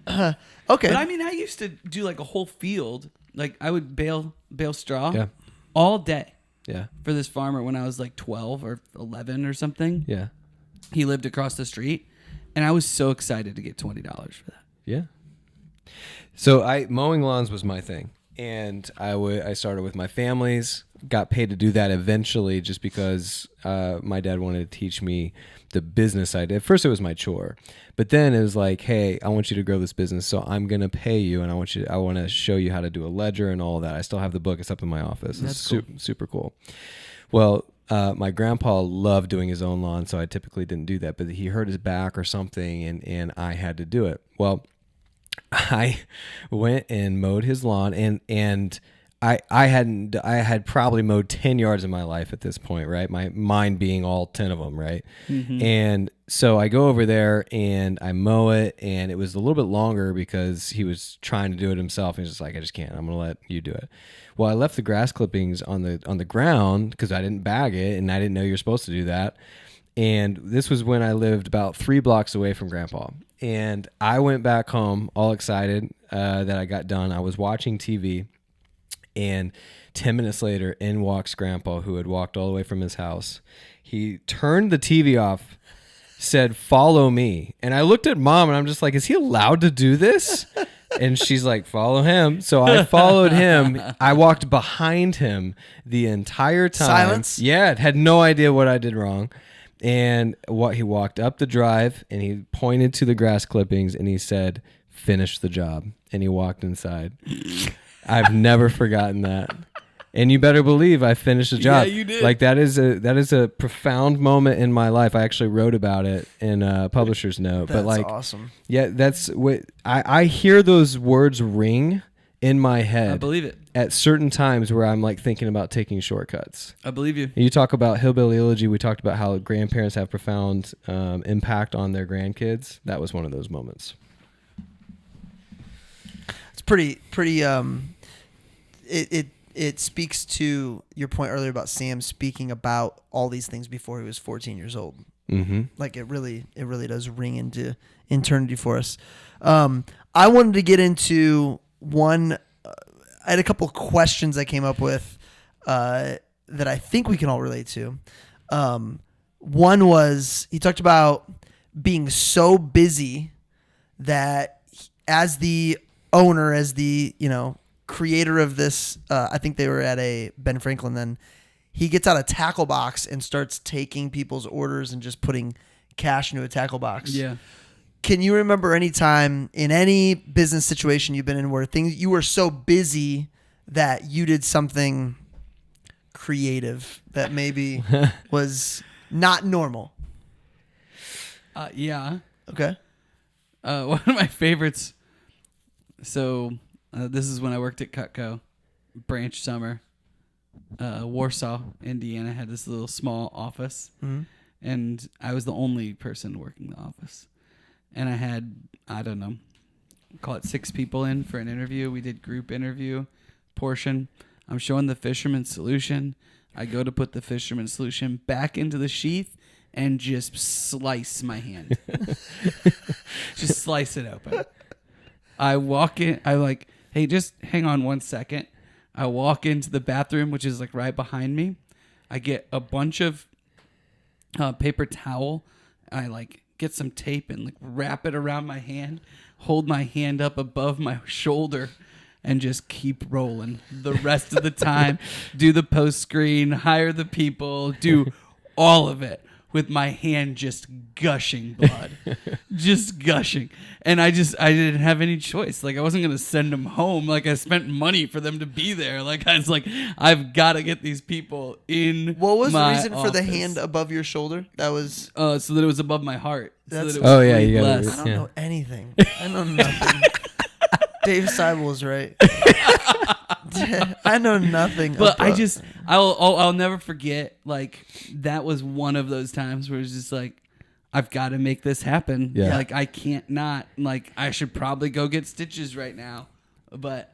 Okay. But I mean, I used to do like a whole field. Like I would bale straw Yeah. all day Yeah. for this farmer when I was like 12 or 11 or something. Yeah. He lived across the street, and I was so excited to get $20 for that. Yeah. So mowing lawns was my thing, and I started with my families. Got paid to do that eventually, just because my dad wanted to teach me the business side. At first, it was my chore, but then it was like, hey, I want you to grow this business, so I'm gonna pay you, and I want to show you how to do a ledger and all that. I still have the book; it's up in my office. That's It's super cool. Well, my grandpa loved doing his own lawn, so I typically didn't do that. But he hurt his back or something, and I had to do it. Well, I went and mowed his lawn, and I had probably mowed 10 yards in my life at this point, right? My mind being all 10 of them, right? Mm-hmm. And so I go over there and I mow it, and it was a little bit longer because he was trying to do it himself. He's just like, I just can't. I'm gonna let you do it. Well, I left the grass clippings on the ground because I didn't bag it, and I didn't know you're supposed to do that. And this was when I lived about 3 blocks away from Grandpa. And I went back home all excited that I got done. I was watching TV, and 10 minutes later, in walks Grandpa, who had walked all the way from his house. He turned the TV off, said, "Follow me." And I looked at Mom, and I'm just like, is he allowed to do this? And she's like, "Follow him." So I followed him. I walked behind him the entire time. Silence? Yeah, had no idea what I did wrong. And he walked up the drive, and he pointed to the grass clippings, and he said, "Finish the job." And he walked inside. I've never forgotten that. And you better believe I finished the job. Yeah, you did. Like that is a profound moment in my life. I actually wrote about it in a publisher's note. That's but like, awesome. yeah, that's what I hear those words ring in my head. I believe it. At certain times where I'm like thinking about taking shortcuts. I believe you. You talk about Hillbilly Elegy. We talked about how grandparents have profound impact on their grandkids. That was one of those moments. It's pretty. It speaks to your point earlier about Sam speaking about all these things before he was 14 years old. Mm-hmm. Like it really does ring into eternity for us. I wanted to get into one. I had a couple of questions I came up with that I think we can all relate to. One was he talked about being so busy that as the owner, as the creator of this, I think they were at a Ben Franklin then, he gets out a tackle box and starts taking people's orders and just putting cash into a tackle box. Yeah. Can you remember any time in any business situation you've been in where you were so busy that you did something creative that maybe was not normal? Yeah. Okay. One of my favorites. So this is when I worked at Cutco, branch summer. Warsaw, Indiana had this little small office, and I was the only person working the office. And I had, I don't know, call it 6 people in for an interview. We did group interview portion. I'm showing the fisherman's solution. I go to put the fisherman's solution back into the sheath and just slice my hand. Just slice it open. I walk in. I like, hey, just hang on 1 second. I walk into the bathroom, which is like right behind me. I get a bunch of paper towel. I like get some tape and like wrap it around my hand, hold my hand up above my shoulder, and just keep rolling the rest of the time. Do the post screen, hire the people, do all of it with my hand just gushing blood, just gushing. And I didn't have any choice. Like I wasn't going to send them home. Like I spent money for them to be there. Like I was like, I've got to get these people in. What was the my reason for the office. hand above your shoulder? That was. So that it was above my heart. So That's- that it was Oh, yeah, breathe you gotta- less. I don't Yeah. know anything. I know nothing. Dave Seibel was right. I know nothing. But about- I'll never forget. Like that was one of those times where it's just like, I've got to make this happen. Yeah. Like I can't not. Like I should probably go get stitches right now, but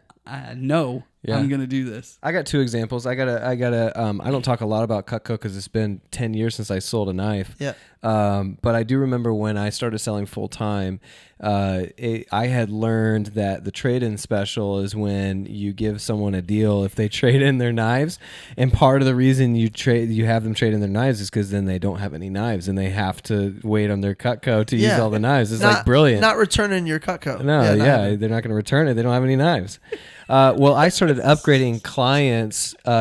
no, Yeah. I'm gonna do this. I got 2 examples. I don't talk a lot about Cutco because it's been 10 years since I sold a knife. Yeah. But I do remember when I started selling full time, I had learned that the trade-in special is when you give someone a deal if they trade in their knives. And part of the reason you have them trade in their knives is because then they don't have any knives and they have to wait on their Cutco to use all the knives. It's like brilliant. Not returning your Cutco. No, they're not going to return it. They don't have any knives. Well, I started upgrading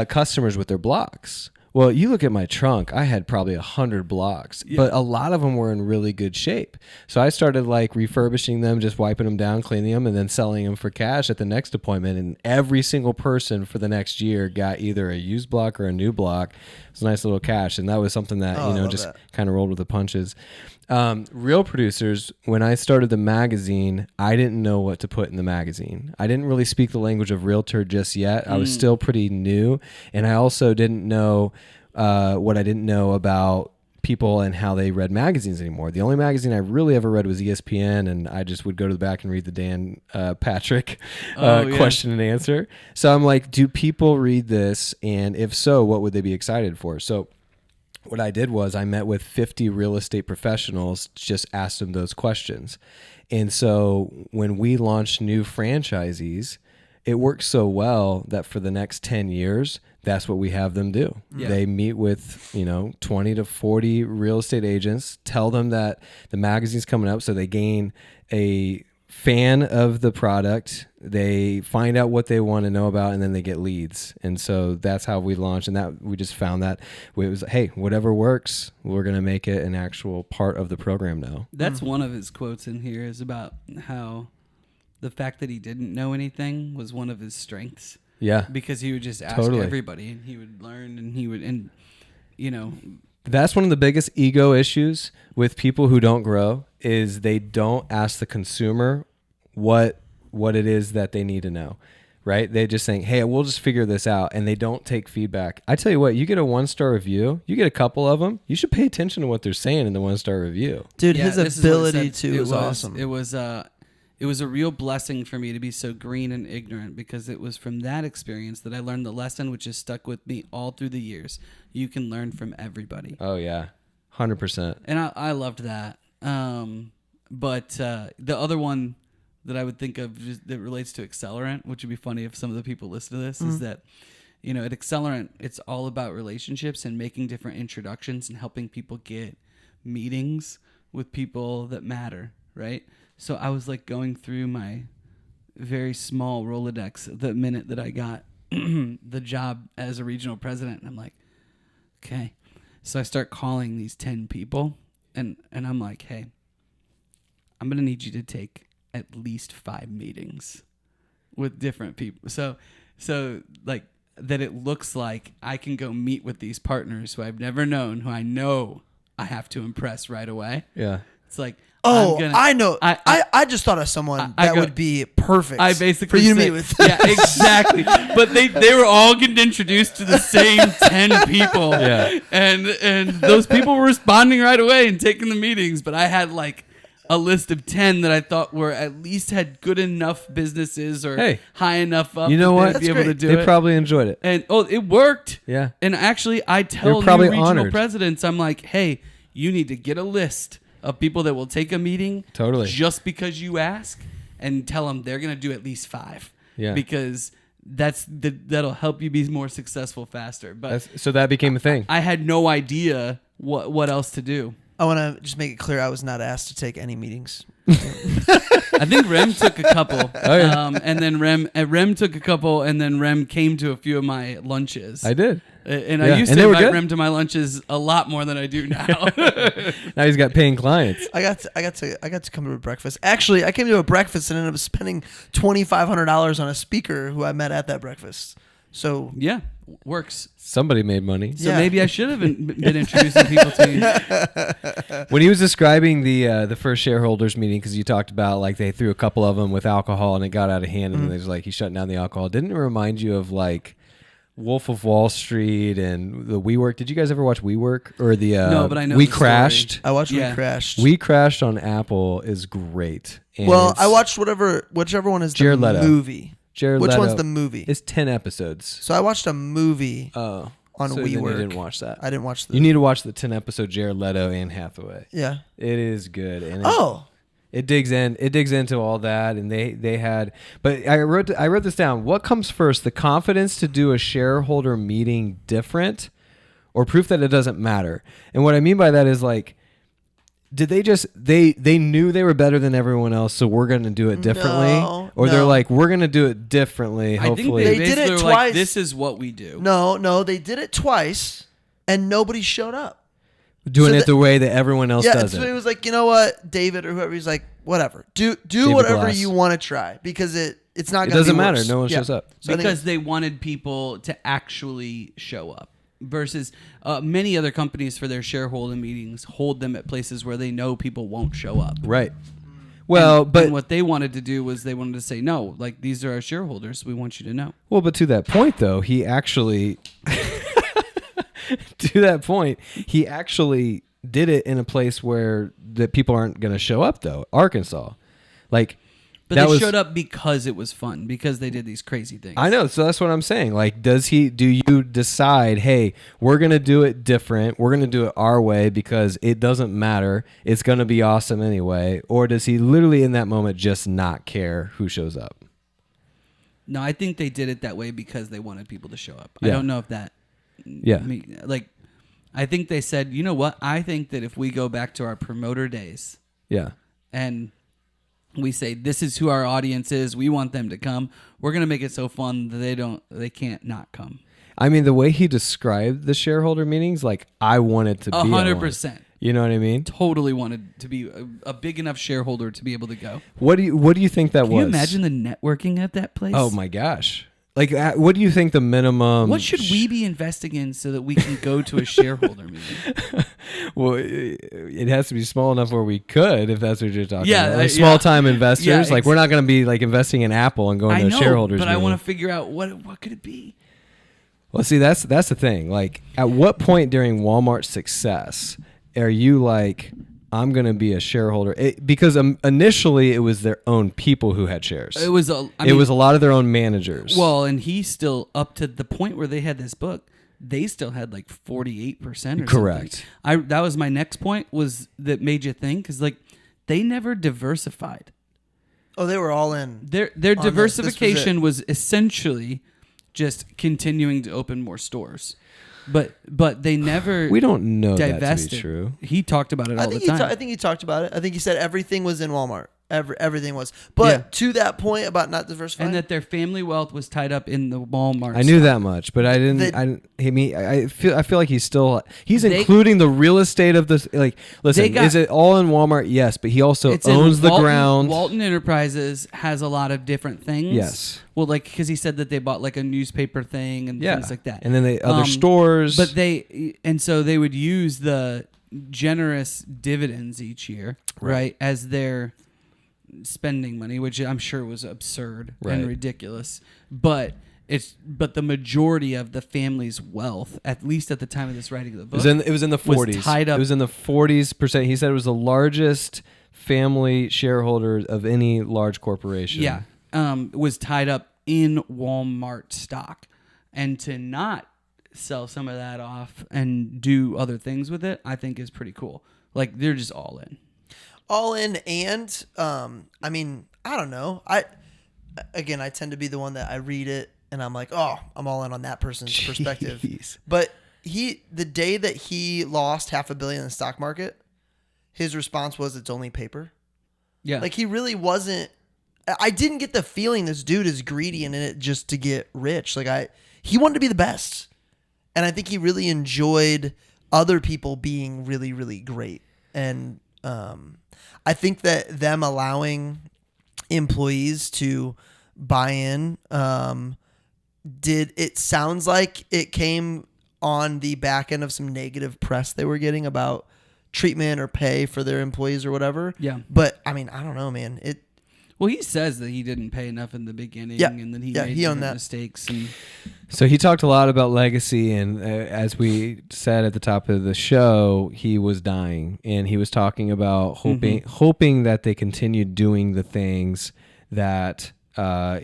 customers with their blocks. Well, you look at my trunk, I had probably 100 blocks, but a lot of them were in really good shape. So I started like refurbishing them, just wiping them down, cleaning them, and then selling them for cash at the next appointment. And every single person for the next year got either a used block or a new block It's a nice little cash, and that was something that Oh, I love just that. kind of rolled with the punches. Real producers, when I started the magazine, I didn't know what to put in the magazine. I didn't really speak the language of realtor just yet. I was still pretty new, and I also didn't know what I didn't know about people and how they read magazines anymore. The only magazine I really ever read was ESPN, and I just would go to the back and read the Dan Patrick question and answer. So I'm like, do people read this? And if so, what would they be excited for? So what I did was I met with 50 real estate professionals, just asked them those questions. And so when we launched new franchisees, it worked so well that for the next 10 years, that's what we have them do. Yeah. They meet with, 20 to 40 real estate agents, tell them that the magazine's coming up, so they gain a fan of the product. They find out what they want to know about, and then they get leads. And so that's how we launched. And that we just found that it was, hey, whatever works, we're going to make it an actual part of the program now. That's one of his quotes in here is about how the fact that he didn't know anything was one of his strengths. Yeah. Because he would just ask Totally. everybody, and he would learn, and That's one of the biggest ego issues with people who don't grow is they don't ask the consumer what it is that they need to know, right? They just think, hey, we'll just figure this out, and they don't take feedback. I tell you what, you get a 1-star review, you get a couple of them, you should pay attention to what they're saying in the 1-star review. Dude, Yeah, his this is what it ability said. to is awesome. It was a real blessing for me to be so green and ignorant, because it was from that experience that I learned the lesson which has stuck with me all through the years. You can learn from everybody. Oh, yeah. 100%. And I loved that. But the other one that I would think of that relates to Accelerant, which would be funny if some of the people listen to this, is that, at Accelerant, it's all about relationships and making different introductions and helping people get meetings with people that matter, right? So I was like going through my very small Rolodex the minute that I got the job as a regional president. And I'm like, okay. So I start calling these 10 people, and I'm like, hey, I'm going to need you to take at least 5 meetings with different people. So like that it looks like I can go meet with these partners who I've never known, who I know I have to impress right away. Yeah. It's like, Oh, I'm gonna, I know. I I just thought of someone I that go- would be perfect I basically for you to say- meet with. Yeah, exactly. But they were all getting introduced to the same 10 people. Yeah. And those people were responding right away and taking the meetings. But I had like a list of 10 that I thought were at least had good enough businesses or Hey, high enough up you know that what? they'd be That's able to great. do They it. probably enjoyed it. And it worked. Yeah. And actually, I tell They're probably new regional honored. presidents, I'm like, hey, you need to get a list of people that will take a meeting Totally. just because you ask, and tell them they're going to do at least 5. Yeah. Because that'll help you be more successul faster. But So that became a thing. I had no idea what else to do. I want to just make it clear I was not asked to take any meetings. I think Rem took a couple. Oh, yeah. And then Rem took a couple, and then Rem came to a few of my lunches. I did. And Yeah. I used And to they were invite good? Rem to my lunches a lot more than I do now. Now he's got paying clients. I got to come to a breakfast. Actually, I came to a breakfast and ended up spending $2,500 on a speaker who I met at that breakfast. So Yeah, works. Somebody made money. So Yeah. maybe I should have been introducing people to you. When he was describing the first shareholders meeting, because you talked about like they threw a couple of them with alcohol and it got out of hand, and then there's like he's shutting down the alcohol. Didn't it remind you of like Wolf of Wall Street and the WeWork? Did you guys ever watch WeWork or the No, but I know We the story. Crashed? I watched Yeah. We Crashed. We Crashed on Apple is great. And well, it's I watched whichever one is Jared the Leto. movie. Jared Which Leto. one's the movie? It's 10 episodes. So I watched a movie Oh, on so then you WeWork. didn't watch that. I didn't watch the. You need to watch the 10 episode Jared Leto and Hathaway. Yeah. It is good. And Oh. It digs into all that, and they had. But I wrote this down. What comes first, the confidence to do a shareholder meeting different, or proof that it doesn't matter? And what I mean by that is like, did they just they knew they were better than everyone else, so we're going to do it differently, or they're No. like, we're going to do it differently. I think Hopefully, they They did it basically were like, twice. this is what we do. No, they did it twice, and nobody showed up. doing so it the way that everyone else Yeah, does so it it. was like, you know what, David or whoever, he's like, whatever, do David whatever Glass. you want to try, because it's not. It gonna doesn't be matter. worse. No one Yeah. shows up. So I think Because they wanted people to actually show up. versus many other companies for their shareholder meetings hold them at places where they know people won't show up. Right. Well, but and what they wanted to do was they wanted to say, no, like, these are our shareholders. We want you to know. well, but to that point though, he actually did it in a place where that people aren't going to show up though. Arkansas. Like, But that they was, showed up because it was fun, because they did these crazy things. I know, so that's what I'm saying. Like, do you decide, hey, we're going to do it different, we're going to do it our way because it doesn't matter, it's going to be awesome anyway, or does he literally in that moment just not care who shows up? No, I think they did it that way because they wanted people to show up. I Yeah. don't know if that... Yeah. Like, I think they said, you know what? I think that if we go back to our promoter days Yeah. and we say, this is who our audience is, we want them to come, we're going to make it so fun that they can't not come. I mean, the way he described the shareholder meetings, like, I wanted to be 100%. You know what I mean? Totally wanted to be a big enough shareholder to be able to go. What do you think that Can was? you imagine the networking at that place? Oh my gosh. Like, what do you think the minimum... What should we be investing in so that we can go to a shareholder meeting? Well, it has to be small enough where we could, if that's what you're talking Yeah, about. Like small-time yeah. investors. Yeah, like, we're not going to be, like, investing in Apple and going I to know, a shareholders but I meeting. want to figure out what could it be? Well, see, that's the thing. Like, at what point during Walmart's success are you like, I'm going to be a shareholder? Because initially it was their own people who had shares. It was a lot of their own managers. Well, and he still, up to the point where they had this book, they still had like 48% or Correct. something. That was my next point, was that made you think, because like they never diversified. Oh, they were all in. Their this was diversification it. was essentially just continuing to open more stores. But they never we don't know divested. that to be true. He talked about it all the time. I think he talked about it. I think he said everything was in Walmart. Everything was. But to that point about not diversifying. And that their family wealth was tied up in the Walmart. I knew that much, but I didn't. I feel like he's including the real estate of this. Like, listen, is it all in Walmart? Yes, but he also owns the ground. Walton Enterprises has a lot of different things. Yes. Well, like, because he said that they bought like a newspaper thing and things like that. And then they other stores. But so they would use the generous dividends each year, right, as their spending money, which I'm sure was absurd and ridiculous. But the majority of the family's wealth, at least at the time of this writing of the book, it was in the 40s. Was tied up. It was in the 40%. He said it was the largest family shareholder of any large corporation. Yeah. Was tied up in Walmart stock. And to not sell some of that off and do other things with it, I think is pretty cool. Like, they're just all in. All in, and I mean, I don't know. I tend to be the one that I read it and I'm like, oh, I'm all in on that person's perspective. But the day that he lost $500 million in the stock market, his response was, it's only paper. Yeah. Like, he really wasn't. I didn't get the feeling this dude is greedy and in it just to get rich. Like, he wanted to be the best. And I think he really enjoyed other people being really, really great. And I think that them allowing employees to buy in it sounds like it came on the back end of some negative press they were getting about treatment or pay for their employees or whatever. Yeah. But I mean, I don't know, man. Well, he says that he didn't pay enough in the beginning, and then he made he owned different that. mistakes. And So he talked a lot about legacy, and as we said at the top of the show, he was dying, and he was talking about hoping that they continued doing the things that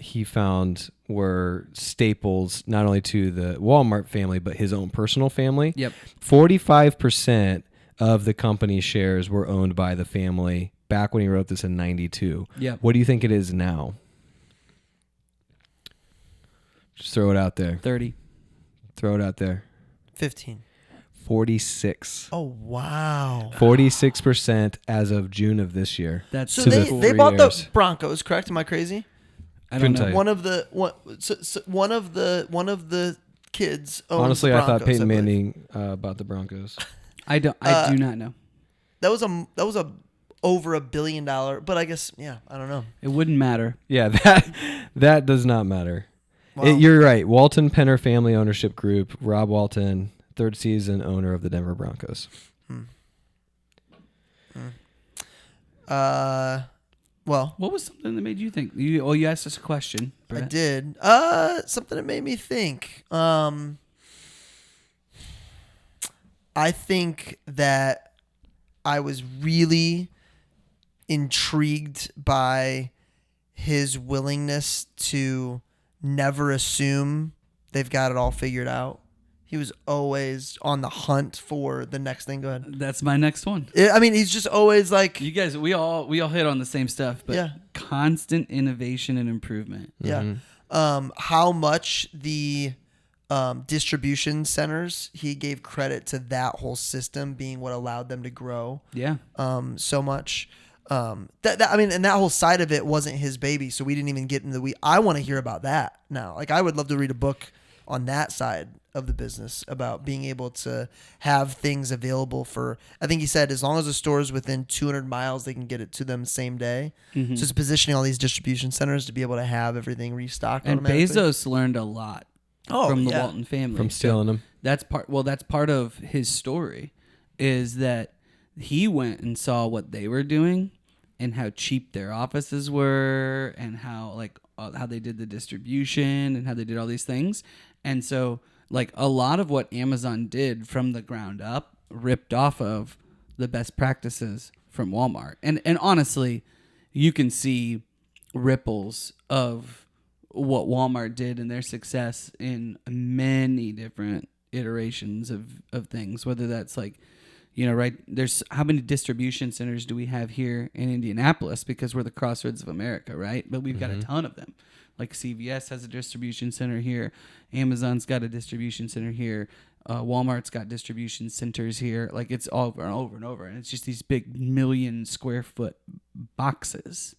he found were staples not only to the Walmart family but his own personal family. Yep. 45% of the company shares were owned by the family back when he wrote this in 92. Yeah. What do you think it is now? Just throw it out there. 30. Throw it out there. 15. 46. Oh, wow. 46% as of June of this year. That's So To they, the they 4 bought years. the Broncos, correct? Am I crazy? I don't Couldn't know. tell you. One of the kids owns Honestly, the I thought Broncos, Peyton believe. Manning bought the Broncos. I do not know. That was a over $1 billion, but I guess I don't know. It wouldn't matter. Yeah, that does not matter. Wow. You're right. Walton Penner Family Ownership Group, Rob Walton, third season owner of the Denver Broncos. Well, What was something that made you think? You asked us a question. I Brett. did. Something that made me think. I think that I was really intrigued by his willingness to never assume they've got it all figured out. He was always on the hunt for the next thing. Go ahead. That's my next one. I mean, he's just always like, You guys, we all hit on the same stuff, but Yeah. constant innovation and improvement. yeah. How much the distribution centers, he gave credit to that whole system being what allowed them to grow Yeah. so much. I mean, and that whole side of it wasn't his baby, so we didn't even get into I want to hear about that now. Like, I would love to read a book on that side of the business about being able to have things available for, I think he said, as long as the store is within 200 miles, they can get it to them same day. Mm-hmm. So it's positioning all these distribution centers to be able to have everything restocked. And automatically. Bezos learned a lot from the Walton family. From stealing them. That's part of his story, is that he went and saw what they were doing and how cheap their offices were and how they did the distribution and how they did all these things. And so like a lot of what Amazon did from the ground up ripped off of the best practices from Walmart. And honestly, you can see ripples of what Walmart did and their success in many different iterations of things, whether that's like, right, there's how many distribution centers do we have here in Indianapolis, because we're the crossroads of America, right? But we've got a ton of them. Like CVS has a distribution center here. Amazon's got a distribution center here. Walmart's got distribution centers here. Like, it's all over and over and over. And it's just these big 1 million square foot boxes.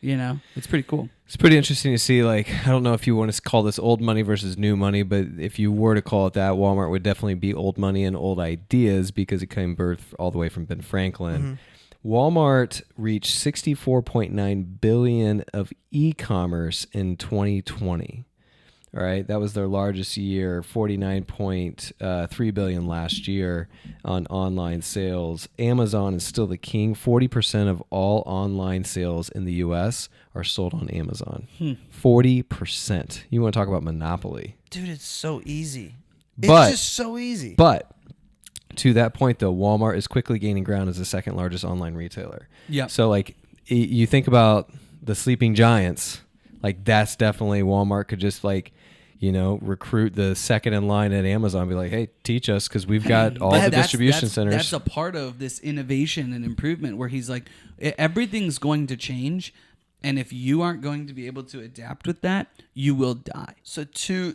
It's pretty cool. It's pretty interesting to see, like, I don't know if you want to call this old money versus new money, but if you were to call it that, Walmart would definitely be old money and old ideas because it came birth all the way from Ben Franklin. Mm-hmm. Walmart reached $64.9 billion of e-commerce in 2020. All right, that was their largest year, $49.3 billion last year on online sales. Amazon is still the king. 40% of all online sales in the U.S. are sold on Amazon. 40%. You want to talk about monopoly. Dude, it's so easy. But- it's just so easy. But to that point, though, Walmart is quickly gaining ground as the second largest online retailer. Yeah. So, like, you think about the sleeping giants, like, that's definitely Walmart could just, like, recruit the second in line at Amazon, be like, hey, teach us, because we've got all the distribution centers. That's a part of this innovation and improvement where he's like, everything's going to change. And if you aren't going to be able to adapt with that, you will die. So two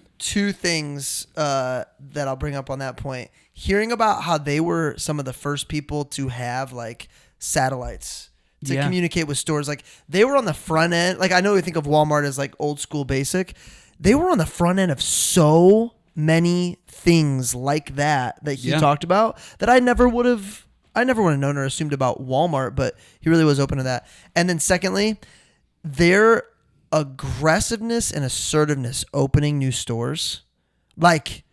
things that I'll bring up on that point. Hearing about how they were some of the first people to have like satellites to communicate with stores. Like, they were on the front end. Like, I know we think of Walmart as like old school basic. They were on the front end of so many things like that he talked about that I never would have known or assumed about Walmart, but he really was open to that. And then secondly, their aggressiveness and assertiveness opening new stores, like,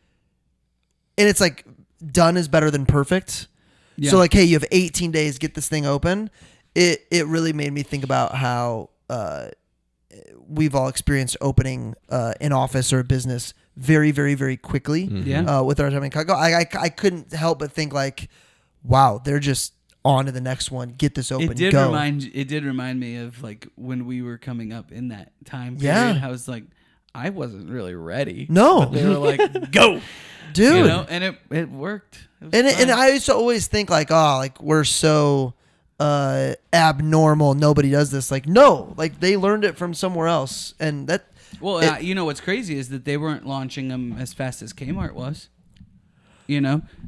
and it's like done is better than perfect. Yeah. So like, hey, you have 18 days, get this thing open. It really made me think about how we've all experienced opening an office or a business very, very, very quickly. Mm-hmm. With our time in Chicago. I couldn't help but think like, wow, they're just on to the next one. Get this open. It did remind me of like when we were coming up in that time period. Yeah. I was like, I wasn't really ready. No. But they were like, go. Dude. And it worked. And I used to always think like, oh, like we're so abnormal, nobody does this. Like, no, like they learned it from somewhere else. And that, well, what's crazy is that they weren't launching them as fast as Kmart was.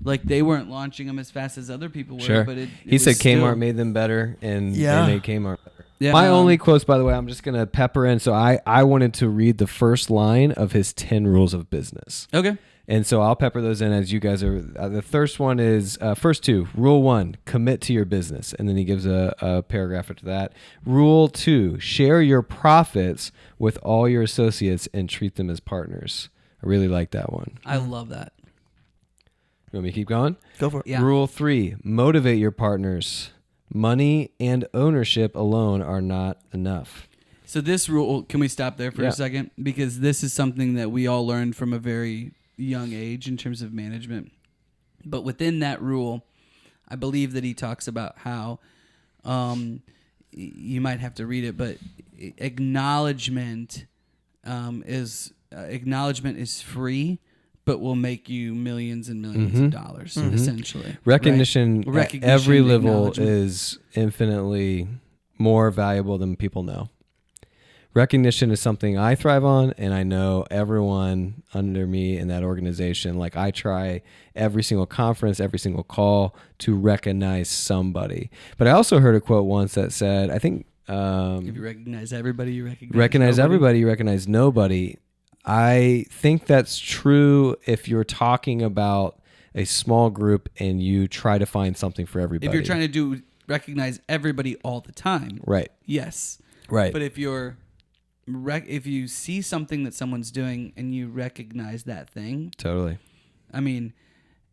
Like they weren't launching them as fast as other people were. Sure. But he said Kmart made them better, and they made Kmart better. Yeah, My only quotes, by the way, I'm just going to pepper in. So I wanted to read the first line of his 10 rules of business. Okay. And so I'll pepper those in as you guys are. The first one is, first two, rule 1, commit to your business. And then he gives a paragraph after that. Rule 2, share your profits with all your associates and treat them as partners. I really like that one. I love that. You want me to keep going? Go for it. Yeah. Rule 3, motivate your partners. Money and ownership alone are not enough. So this rule, can we stop there for Yeah. a second? Because this is something that we all learned from a very young age in terms of management. But within that rule, I believe that he talks about how you might have to read it, but acknowledgement is free, but will make you millions and millions of dollars, essentially. Recognition, Right? at every level acknowledgement. is infinitely more valuable than people know. Recognition is something I thrive on, and I know everyone under me in that organization. Like, I try every single conference, every single call to recognize somebody. But I also heard a quote once that said, I think, If you recognize everybody, you recognize nobody. everybody, you recognize nobody. I think that's true if you're talking about a small group and you try to find something for everybody. If you're trying to recognize everybody all the time, Right. yes. Right. But if you see something that someone's doing and you recognize that thing, Totally. I mean,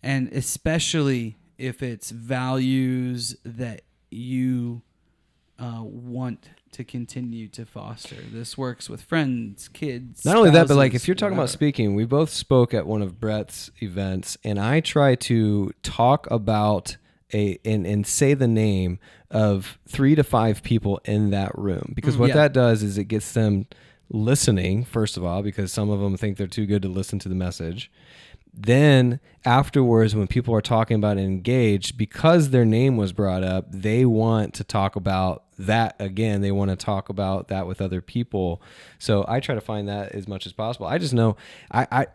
and especially if it's values that you want to continue to foster. This works with friends, kids. Not only that, but like spouses, if you're talking about whatever. speaking, we both spoke at one of Brett's events, and I try to talk about and say the name of 3 to 5 people in that room, because what Yeah. that does is it gets them listening, first of all, because some of them think they're too good to listen to the message. Then afterwards, when people are talking about it engaged, because their name was brought up, they want to talk about that again. They want to talk about that with other people. So I try to find that as much as possible. I just know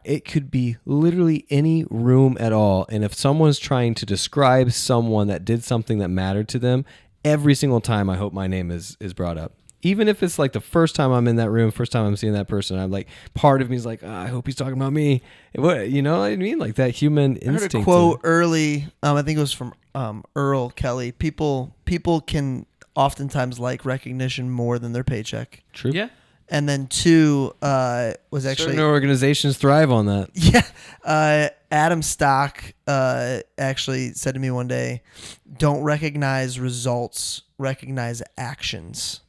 it could be literally any room at all. And if someone's trying to describe someone that did something that mattered to them, every single time I hope my name is brought up. Even if it's like the first time I'm in that room, first time I'm seeing that person, I'm like, part of me is like, I hope he's talking about me. What, you know what I mean? Like that human I heard instinct. a quote early. I think it was from Earl Kelly. People can oftentimes like recognition more than their paycheck. True. Yeah. And then 2 was actually Certain organizations thrive on that. Yeah. Adam Stock actually said to me one day, don't recognize results, recognize actions.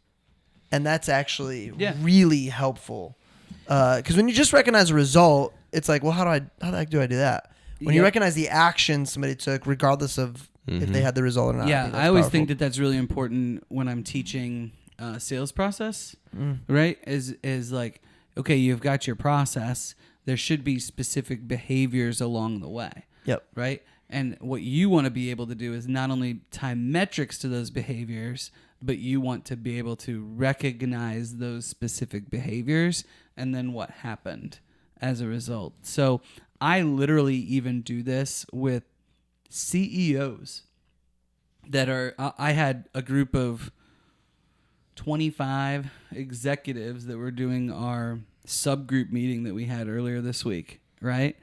And that's actually really helpful. Because when you just recognize a result, it's like, well, how the heck do I do that? When you Yep. recognize the action somebody took, regardless of if they had the result or not. Yeah, think I that's always powerful. think that that's really important when I'm teaching sales process, right? Is like, okay, you've got your process. There should be specific behaviors along the way. Yep. Right? And what you want to be able to do is not only tie metrics to those behaviors, but you want to be able to recognize those specific behaviors and then what happened as a result. So I literally even do this with CEOs that are, I had a group of 25 executives that were doing our subgroup meeting that we had earlier this week, right?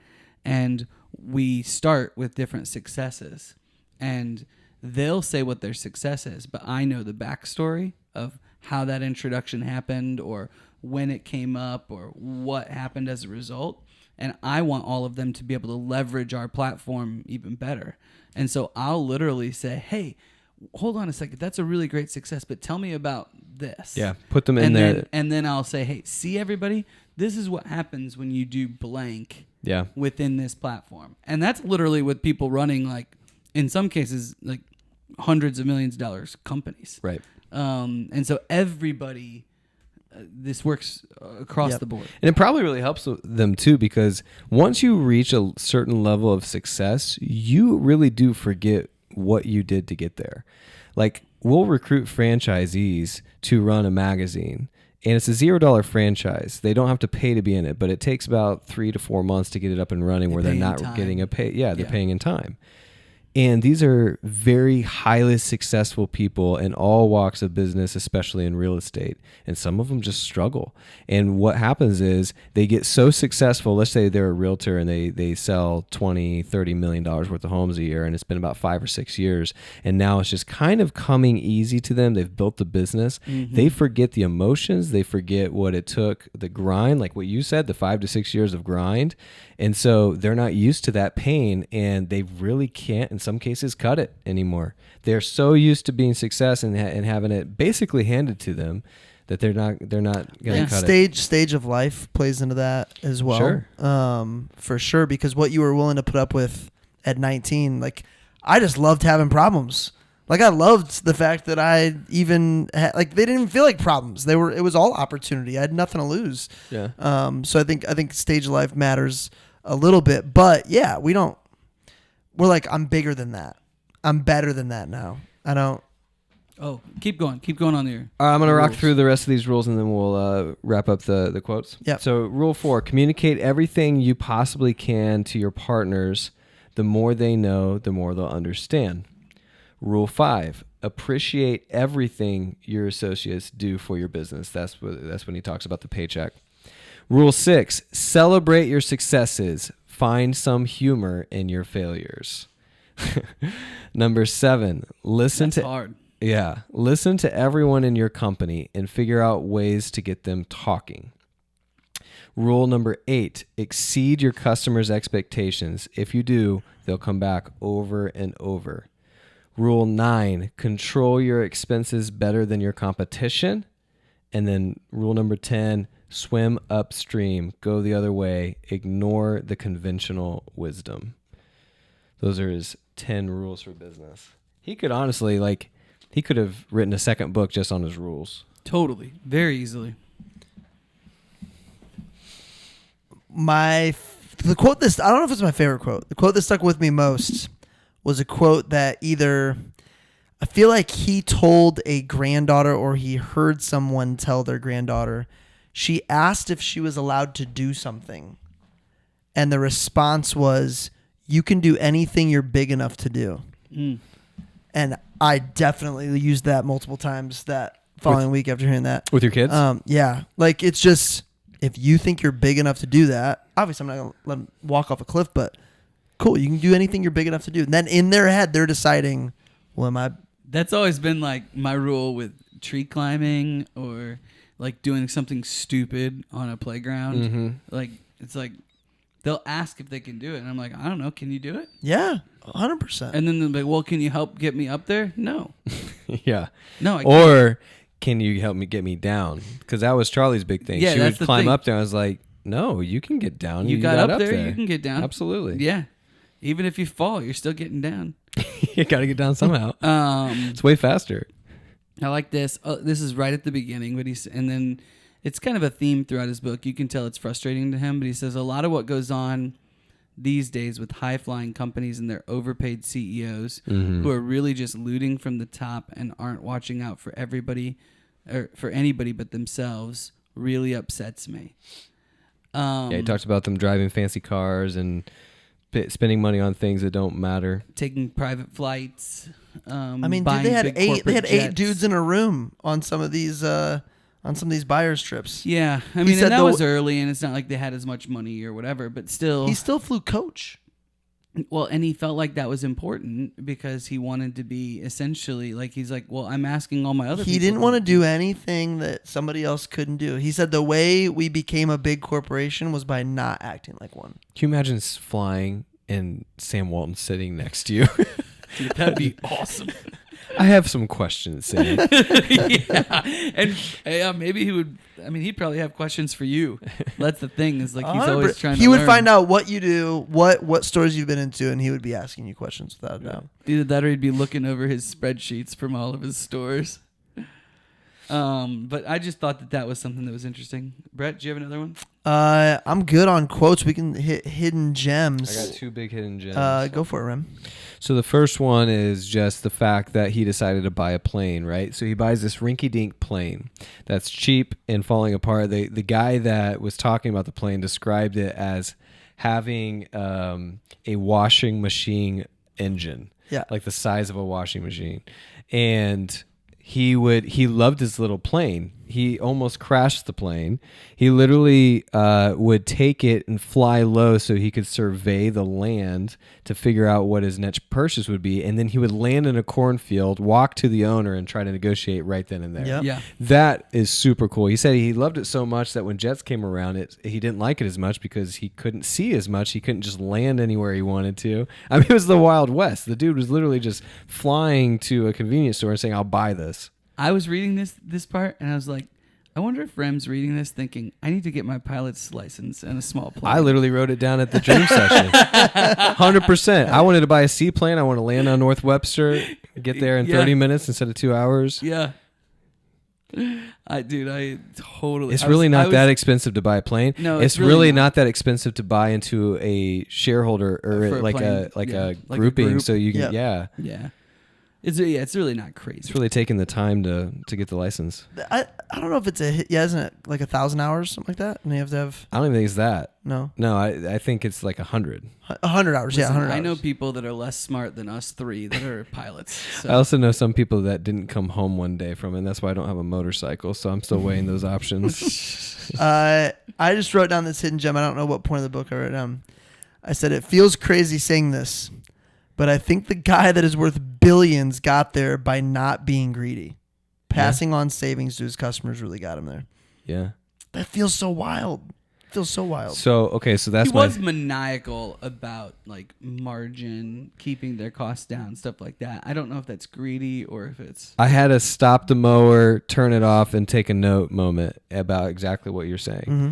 And we start with different successes, and they'll say what their success is, but I know the backstory of how that introduction happened or when it came up or what happened as a result. And I want all of them to be able to leverage our platform even better. And so I'll literally say, hey, hold on a second. That's a really great success, but tell me about this. Yeah, put them in And there. then I'll say, hey, see everybody? This is what happens when you do blank Yeah. within this platform. And that's literally with people running, like, in some cases, like hundreds of millions of dollars companies. Right. And so everybody, this works across the board. And it probably really helps them too, because once you reach a certain level of success, you really do forget what you did to get there. Like, we'll recruit franchisees to run a magazine, and it's a $0 franchise. They don't have to pay to be in it, but it takes about 3 to 4 months to get it up and running where they're pay in not time. getting a pay. Yeah, they're paying in time. And these are very highly successful people in all walks of business, especially in real estate. And some of them just struggle. And what happens is they get so successful. Let's say they're a realtor and they sell $20-30 million worth of homes a year, and it's been about 5 or 6 years. And now it's just kind of coming easy to them. They've built the business. They forget the emotions. They forget what it took, the grind, like what you said, the 5 to 6 years of grind. And so they're not used to that pain, and they really can't, in some cases, cut it anymore. They're so used to being success and having it basically handed to them that they're not going to cut it. Stage of life plays into that as well. Sure. For sure, because what you were willing to put up with at 19, like I just loved having problems. Like I loved the fact that I even they didn't even feel like problems. It was all opportunity. I had nothing to lose. Yeah. So I think stage of life matters a little bit, but yeah, we're like, I'm bigger than that. I'm better than that now. I don't. Oh, keep going on here. I'm going to rock through the rest of these rules and then we'll wrap up the quotes. Yep. So rule 4, communicate everything you possibly can to your partners. The more they know, the more they'll understand. Rule 5, appreciate everything your associates do for your business. That's when he talks about the paycheck. Rule 6, celebrate your successes. Find some humor in your failures. Number 7, listen to everyone in your company and figure out ways to get them talking. Rule number 8, exceed your customers' expectations. If you do, they'll come back over and over. Rule 9, control your expenses better than your competition. And then rule number 10, swim upstream, go the other way, ignore the conventional wisdom. Those are his 10 rules for business. He could honestly, he could have written a second book just on his rules. Totally. Very easily. The quote I don't know if it's my favorite quote. The quote that stuck with me most was a quote that either I feel like he told a granddaughter or he heard someone tell their granddaughter. She asked if she was allowed to do something. And the response was, you can do anything you're big enough to do. And I definitely used that multiple times that following week after hearing that. With your kids? Yeah. Like, it's just, if you think you're big enough to do that, obviously I'm not going to let them walk off a cliff, but cool, you can do anything you're big enough to do. And then in their head, they're deciding, well, am I... That's always been like my rule with tree climbing or like doing something stupid on a playground. Mm-hmm. Like, it's like, they'll ask if they can do it. And I'm like, I don't know. Can you do it? Yeah, 100%. And then they'll be like, well, can you help get me up there? No. Yeah. No, I can't. Or can you help me get me down? Because that was Charlie's big thing. Yeah, she that's would the climb thing. up there. I was like, no, you can get down. You got up there, you can get down. Absolutely. Yeah. Even if you fall, you're still getting down. You got to get down somehow. It's way faster. I like this. This is right at the beginning, but and then it's kind of a theme throughout his book. You can tell it's frustrating to him, but he says a lot of what goes on these days with high-flying companies and their overpaid CEOs who are really just looting from the top and aren't watching out for everybody or for anybody but themselves really upsets me. Yeah, he talks about them driving fancy cars and spending money on things that don't matter. Taking private flights. I mean, dude, they had eight dudes in a room on some of these buyers trips. Yeah, I mean, and that was early, and it's not like they had as much money or whatever, but still, he still flew coach. Well, and he felt like that was important because he wanted to be essentially like, he's like, well, I'm asking all my other people. He didn't want to do anything that somebody else couldn't do. He said the way we became a big corporation was by not acting like one. Can you imagine flying and Sam Walton sitting next to you? Dude, that'd be awesome. I have some questions, Sam. Yeah, and maybe he would. I mean, he'd probably have questions for you. That's the thing. Is like he's always trying. He would find out what you do, what stores you've been into, and he would be asking you questions without a doubt. Either that, or he'd be looking over his spreadsheets from all of his stores. But I just thought that was something that was interesting. Brett, do you have another one? I'm good on quotes. We can hit hidden gems. I got 2 big hidden gems. Go for it, Rem. So the first one is just the fact that he decided to buy a plane, right? So he buys this rinky-dink plane that's cheap and falling apart. The guy that was talking about the plane described it as having a washing machine engine. Yeah. like the size of a washing machine. And he loved his little plane. He almost crashed the plane. He literally would take it and fly low so he could survey the land to figure out what his next purchase would be. And then he would land in a cornfield, walk to the owner, and try to negotiate right then and there. Yep. Yeah. That is super cool. He said he loved it so much that when jets came around, he didn't like it as much because he couldn't see as much. He couldn't just land anywhere he wanted to. I mean, it was the Wild West. The dude was literally just flying to a convenience store and saying, "I'll buy this." I was reading this part, and I was like, I wonder if Rem's reading this thinking, I need to get my pilot's license and a small plane. I literally wrote it down at the dream session. 100%. I wanted to buy a seaplane. I want to land on North Webster, get there in 30 minutes instead of 2 hours. Yeah. I totally. It's really not that expensive to buy a plane. No, it's really not that expensive to buy into a shareholder or For a like plane. a Like a grouping, group. so you can Yeah. It's really not crazy. It's really taking the time to get the license. I don't know if it's isn't it like 1,000 hours, something like that? And you have to have I don't even think it's that. no I think it's like 100. 100 hours. Listen, 100 hours. I know people that are less smart than us three that are pilots. So. I also know some people that didn't come home one day from it, and that's why I don't have a motorcycle, so I'm still weighing those options. I just wrote down this hidden gem. I don't know what point of the book I wrote down. I said, it feels crazy saying this, but I think the guy that is worth billions got there by not being greedy. Passing on savings to his customers really got him there. Yeah. That feels so wild. Feels so wild. So, okay, so that's he was maniacal about like margin, keeping their costs down, stuff like that. I don't know if that's greedy or if it's... I had to stop the mower, turn it off, and take a note moment about exactly what you're saying. Mm-hmm.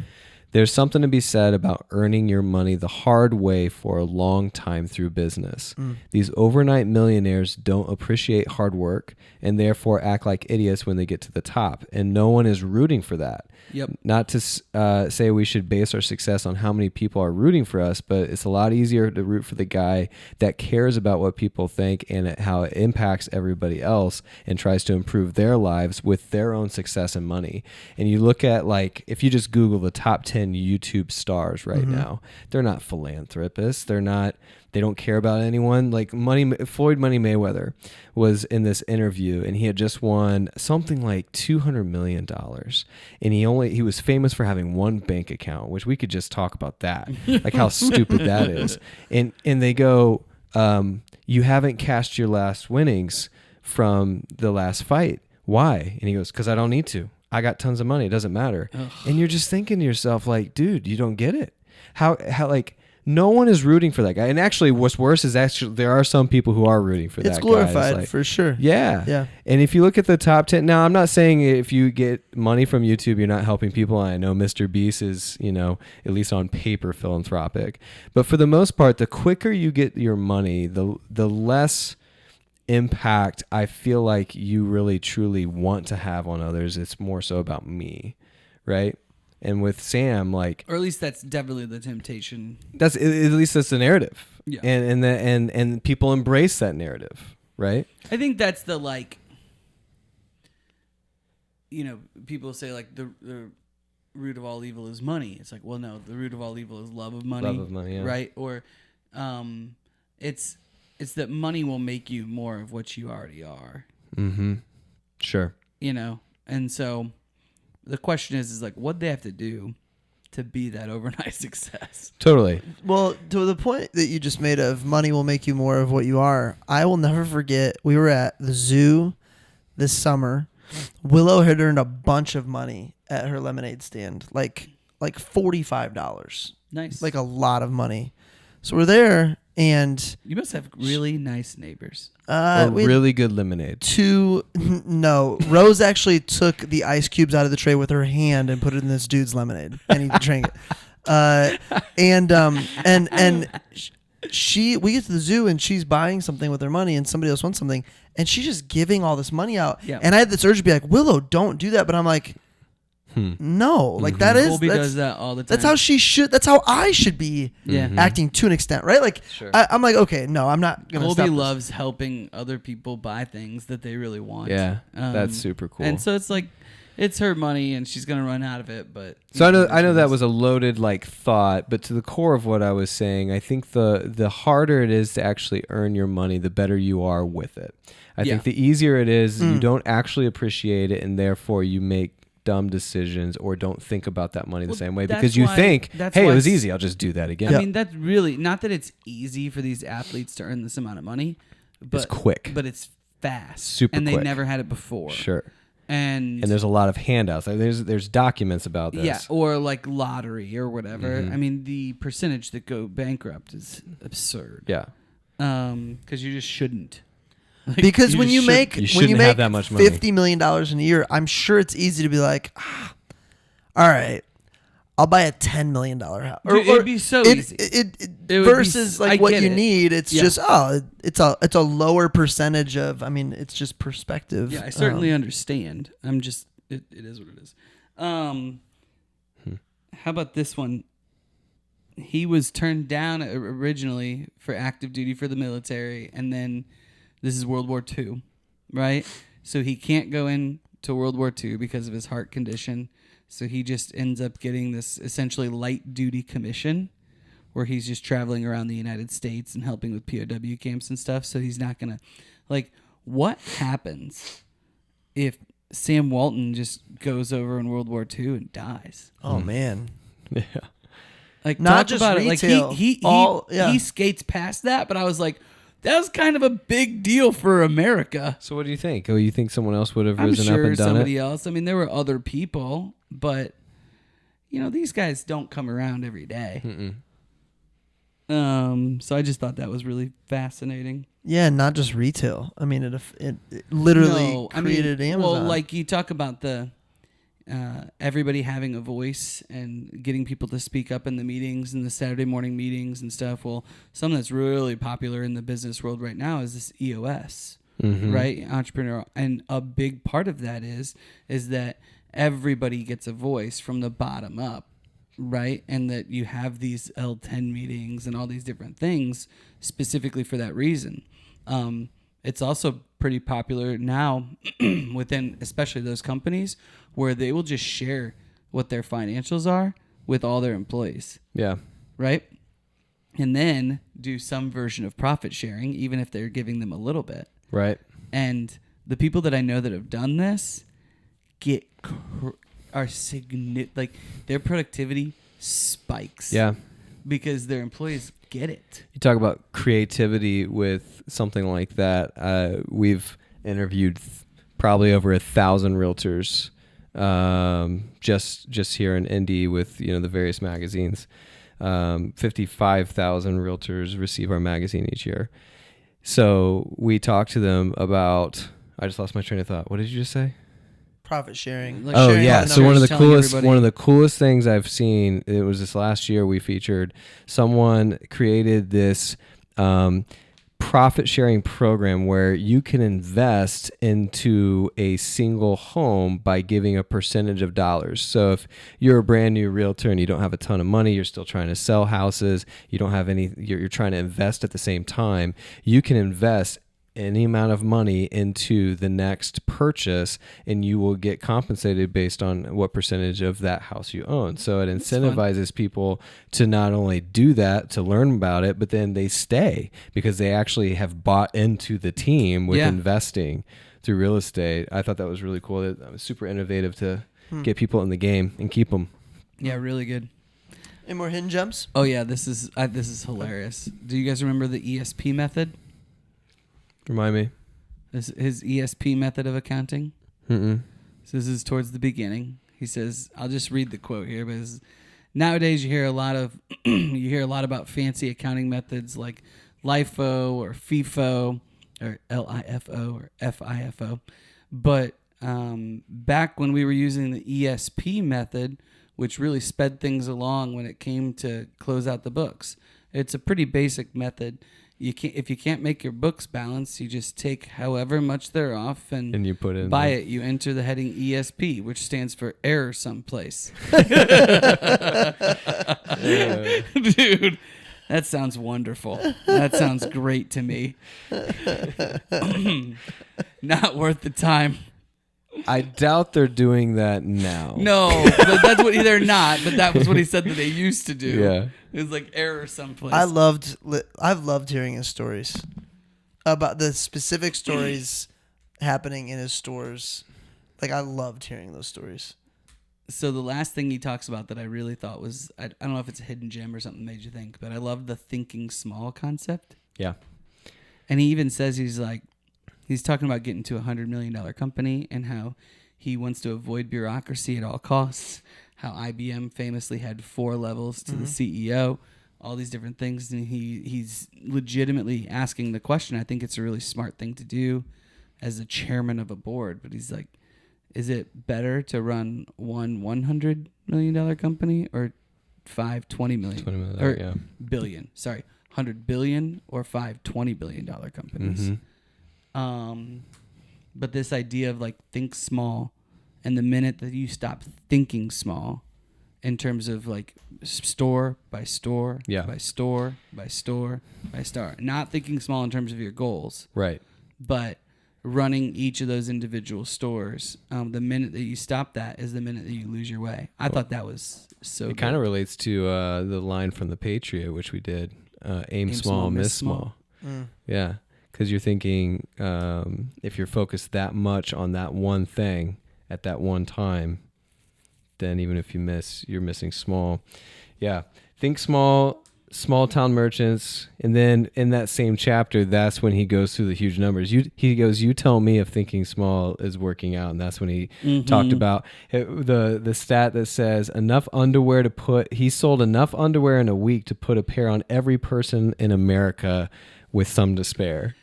There's something to be said about earning your money the hard way for a long time through business. These overnight millionaires don't appreciate hard work and therefore act like idiots when they get to the top. And no one is rooting for that. Yep. Not to say we should base our success on how many people are rooting for us, but it's a lot easier to root for the guy that cares about what people think and how it impacts everybody else and tries to improve their lives with their own success and money. And you look at, like, if you just Google the top 10 YouTube stars right now, they're not philanthropists. They don't care about anyone. Like Floyd Money Mayweather was in this interview, and he had just won something like $200 million. And he was famous for having one bank account, which we could just talk about that, like how stupid that is. And they go, you haven't cashed your last winnings from the last fight. Why? And he goes, because I don't need to. I got tons of money. It doesn't matter. Ugh. And you're just thinking to yourself, like, dude, you don't get it. How like, no one is rooting for that guy. And actually, what's worse is actually there are some people who are rooting for that guy. It's glorified, for sure. Yeah. Yeah. And if you look at the top 10, now I'm not saying if you get money from YouTube, you're not helping people. I know Mr. Beast is, at least on paper, philanthropic. But for the most part, the quicker you get your money, the less impact I feel like you really truly want to have on others. It's more so about me, right? And with Sam, like, or at least that's definitely the temptation. That's at least that's the narrative, yeah. And people embrace that narrative, right? I think that's the people say like the root of all evil is money. It's like, well, no, the root of all evil is love of money. Love of money, yeah. Right? Or, it's that money will make you more of what you already are. Mm-hmm. Sure. And so. The question is like, what they have to do to be that overnight success. Totally. Well, to the point that you just made of money will make you more of what you are, I will never forget, we were at the zoo this summer. Willow had earned a bunch of money at her lemonade stand, like $45. Nice. Like a lot of money. So we're there, and you must have really nice neighbors. Really good lemonade. No, Rose actually took the ice cubes out of the tray with her hand and put it in this dude's lemonade, and he drank it. We get to the zoo, and she's buying something with her money, and somebody else wants something, and she's just giving all this money out. Yeah. And I had this urge to be like, Willow, don't do that, but I'm like, No, like that is Colby that's, does that all the time. that's how she should. That's how I should be Yeah. acting to an extent, right? Like Sure. I'm like, okay, no, I'm not gonna Colby stop this. loves helping other people buy things that they really want. Yeah, that's super cool. And so it's like, it's her money, and she's gonna run out of it. But So I know that was a loaded like thought, but to the core of what I was saying, I think the harder it is to actually earn your money, the better you are with it. I think the easier it is, you don't actually appreciate it, and therefore you make dumb decisions or don't think about that money the same way because you think, hey, it was easy, I'll just do that again. I mean, that's really not that it's easy for these athletes to earn this amount of money, but It's quick. but it's fast, Super and they quick. never had it before. Sure. And there's a lot of handouts. Like, there's documents about this. yeah, or like lottery or whatever. Mm-hmm. I mean, the percentage that go bankrupt is absurd. Yeah. Because you just shouldn't. Like, Because when just you shouldn't. make You when shouldn't you have make that much money. $50 million in a year, I'm sure it's easy to be like, all right, I'll buy a $10 million house. Dude, it'd be so easy. It It would be versus I like what get you it. need. It's Yeah. just it's a lower percentage of. I mean, it's just perspective. Yeah, I certainly understand. I'm just it is what it is. How about this one? He was turned down originally for active duty for the military, and then this is World War II, right? So he can't go into World War II because of his heart condition. So he just ends up getting this essentially light duty commission where he's just traveling around the United States and helping with POW camps and stuff. So he's not going to, like, what happens if Sam Walton just goes over in World War II and dies? Oh man. Yeah. Like, Not talk just about retail, it. Like yeah. he skates past that, but I was like, that was kind of a big deal for America. So what do you think? Oh, you think someone else would have I'm risen up sure and done somebody it? else. I mean, there were other people, but these guys don't come around every day. So I just thought that was really fascinating. Yeah, not just retail. I mean, it literally created Amazon. Well, like you talk about the everybody having a voice and getting people to speak up in the meetings and the Saturday morning meetings and stuff. Well, something that's really popular in the business world right now is this EOS, right? Entrepreneur. And a big part of that is that everybody gets a voice from the bottom up, right? And that you have these L10 meetings and all these different things specifically for that reason. It's also pretty popular now within especially those companies where they will just share what their financials are with all their employees. Yeah. Right? And then do some version of profit sharing, even if they're giving them a little bit. Right. And the people that I know that have done this like their productivity spikes. Yeah. Because their employees get it. You talk about creativity with something like that. We've interviewed probably over 1,000 realtors just here in Indy with the various magazines. 55,000 realtors receive our magazine each year. So we talk to them about. I just lost my train of thought. What did you just say? Profit sharing. Like Oh sharing yeah, all the so one of numbers, the telling everybody- coolest things I've seen, it was this last year we featured someone created this profit sharing program where you can invest into a single home by giving a percentage of dollars. So if you're a brand new realtor and you don't have a ton of money, you're still trying to sell houses, you don't have any, you're trying to invest at the same time, you can invest any amount of money into the next purchase and you will get compensated based on what percentage of that house you own. So it incentivizes people to not only do that, to learn about it, but then they stay because they actually have bought into the team with investing through real estate. I thought that was really cool. It was super innovative to get people in the game and keep them. Yeah, really good. Any more hidden gems? Oh yeah, this is hilarious. Do you guys remember the ESP method? Remind me. His ESP method of accounting? Mm-mm. So this is towards the beginning. He says, I'll just read the quote here, but nowadays you hear a lot about fancy accounting methods like LIFO or FIFO or LIFO or FIFO. But back when we were using the ESP method, which really sped things along when it came to close out the books, it's a pretty basic method. if you can't make your books balance, you just take however much they're off and you put in buy it. You enter the heading ESP, which stands for error someplace. Dude, that sounds wonderful. That sounds great to me. Not worth the time. I doubt they're doing that now. No, but that's what they're not. But that was what he said that they used to do. Yeah. It was like error someplace. I've loved hearing his stories about the specific stories happening in his stores. Like, I loved hearing those stories. So the last thing he talks about that I really thought was, I don't know if it's a hidden gem or something made you think, but I love the thinking small concept. Yeah. And he even says he's talking about getting to $100 million company and how he wants to avoid bureaucracy at all costs, how IBM famously had 4 levels to the CEO, all these different things. And he's legitimately asking the question. I think it's a really smart thing to do as a chairman of a board. But he's like, is it better to run one $100 million company or 5 $20 million? 20 million, or yeah. billion. Sorry, 100 billion or 5 $20 billion companies. But this idea of like think small, and the minute that you stop thinking small in terms of like store by store, by store by store by store, not thinking small in terms of your goals, Right. but running each of those individual stores, the minute that you stop that is the minute that you lose your way. I thought that was so It kind of relates to the line from The Patriot, which we did. Aim small, miss small. Yeah. Because you're thinking if you're focused that much on that one thing at that one time, then even if you miss, you're missing small. Yeah. Think small, small town merchants. And then in that same chapter, that's when he goes through the huge numbers. He goes, you tell me if thinking small is working out. And that's when he talked about the stat that says enough underwear he sold enough underwear in a week to put a pair on every person in America with some to spare.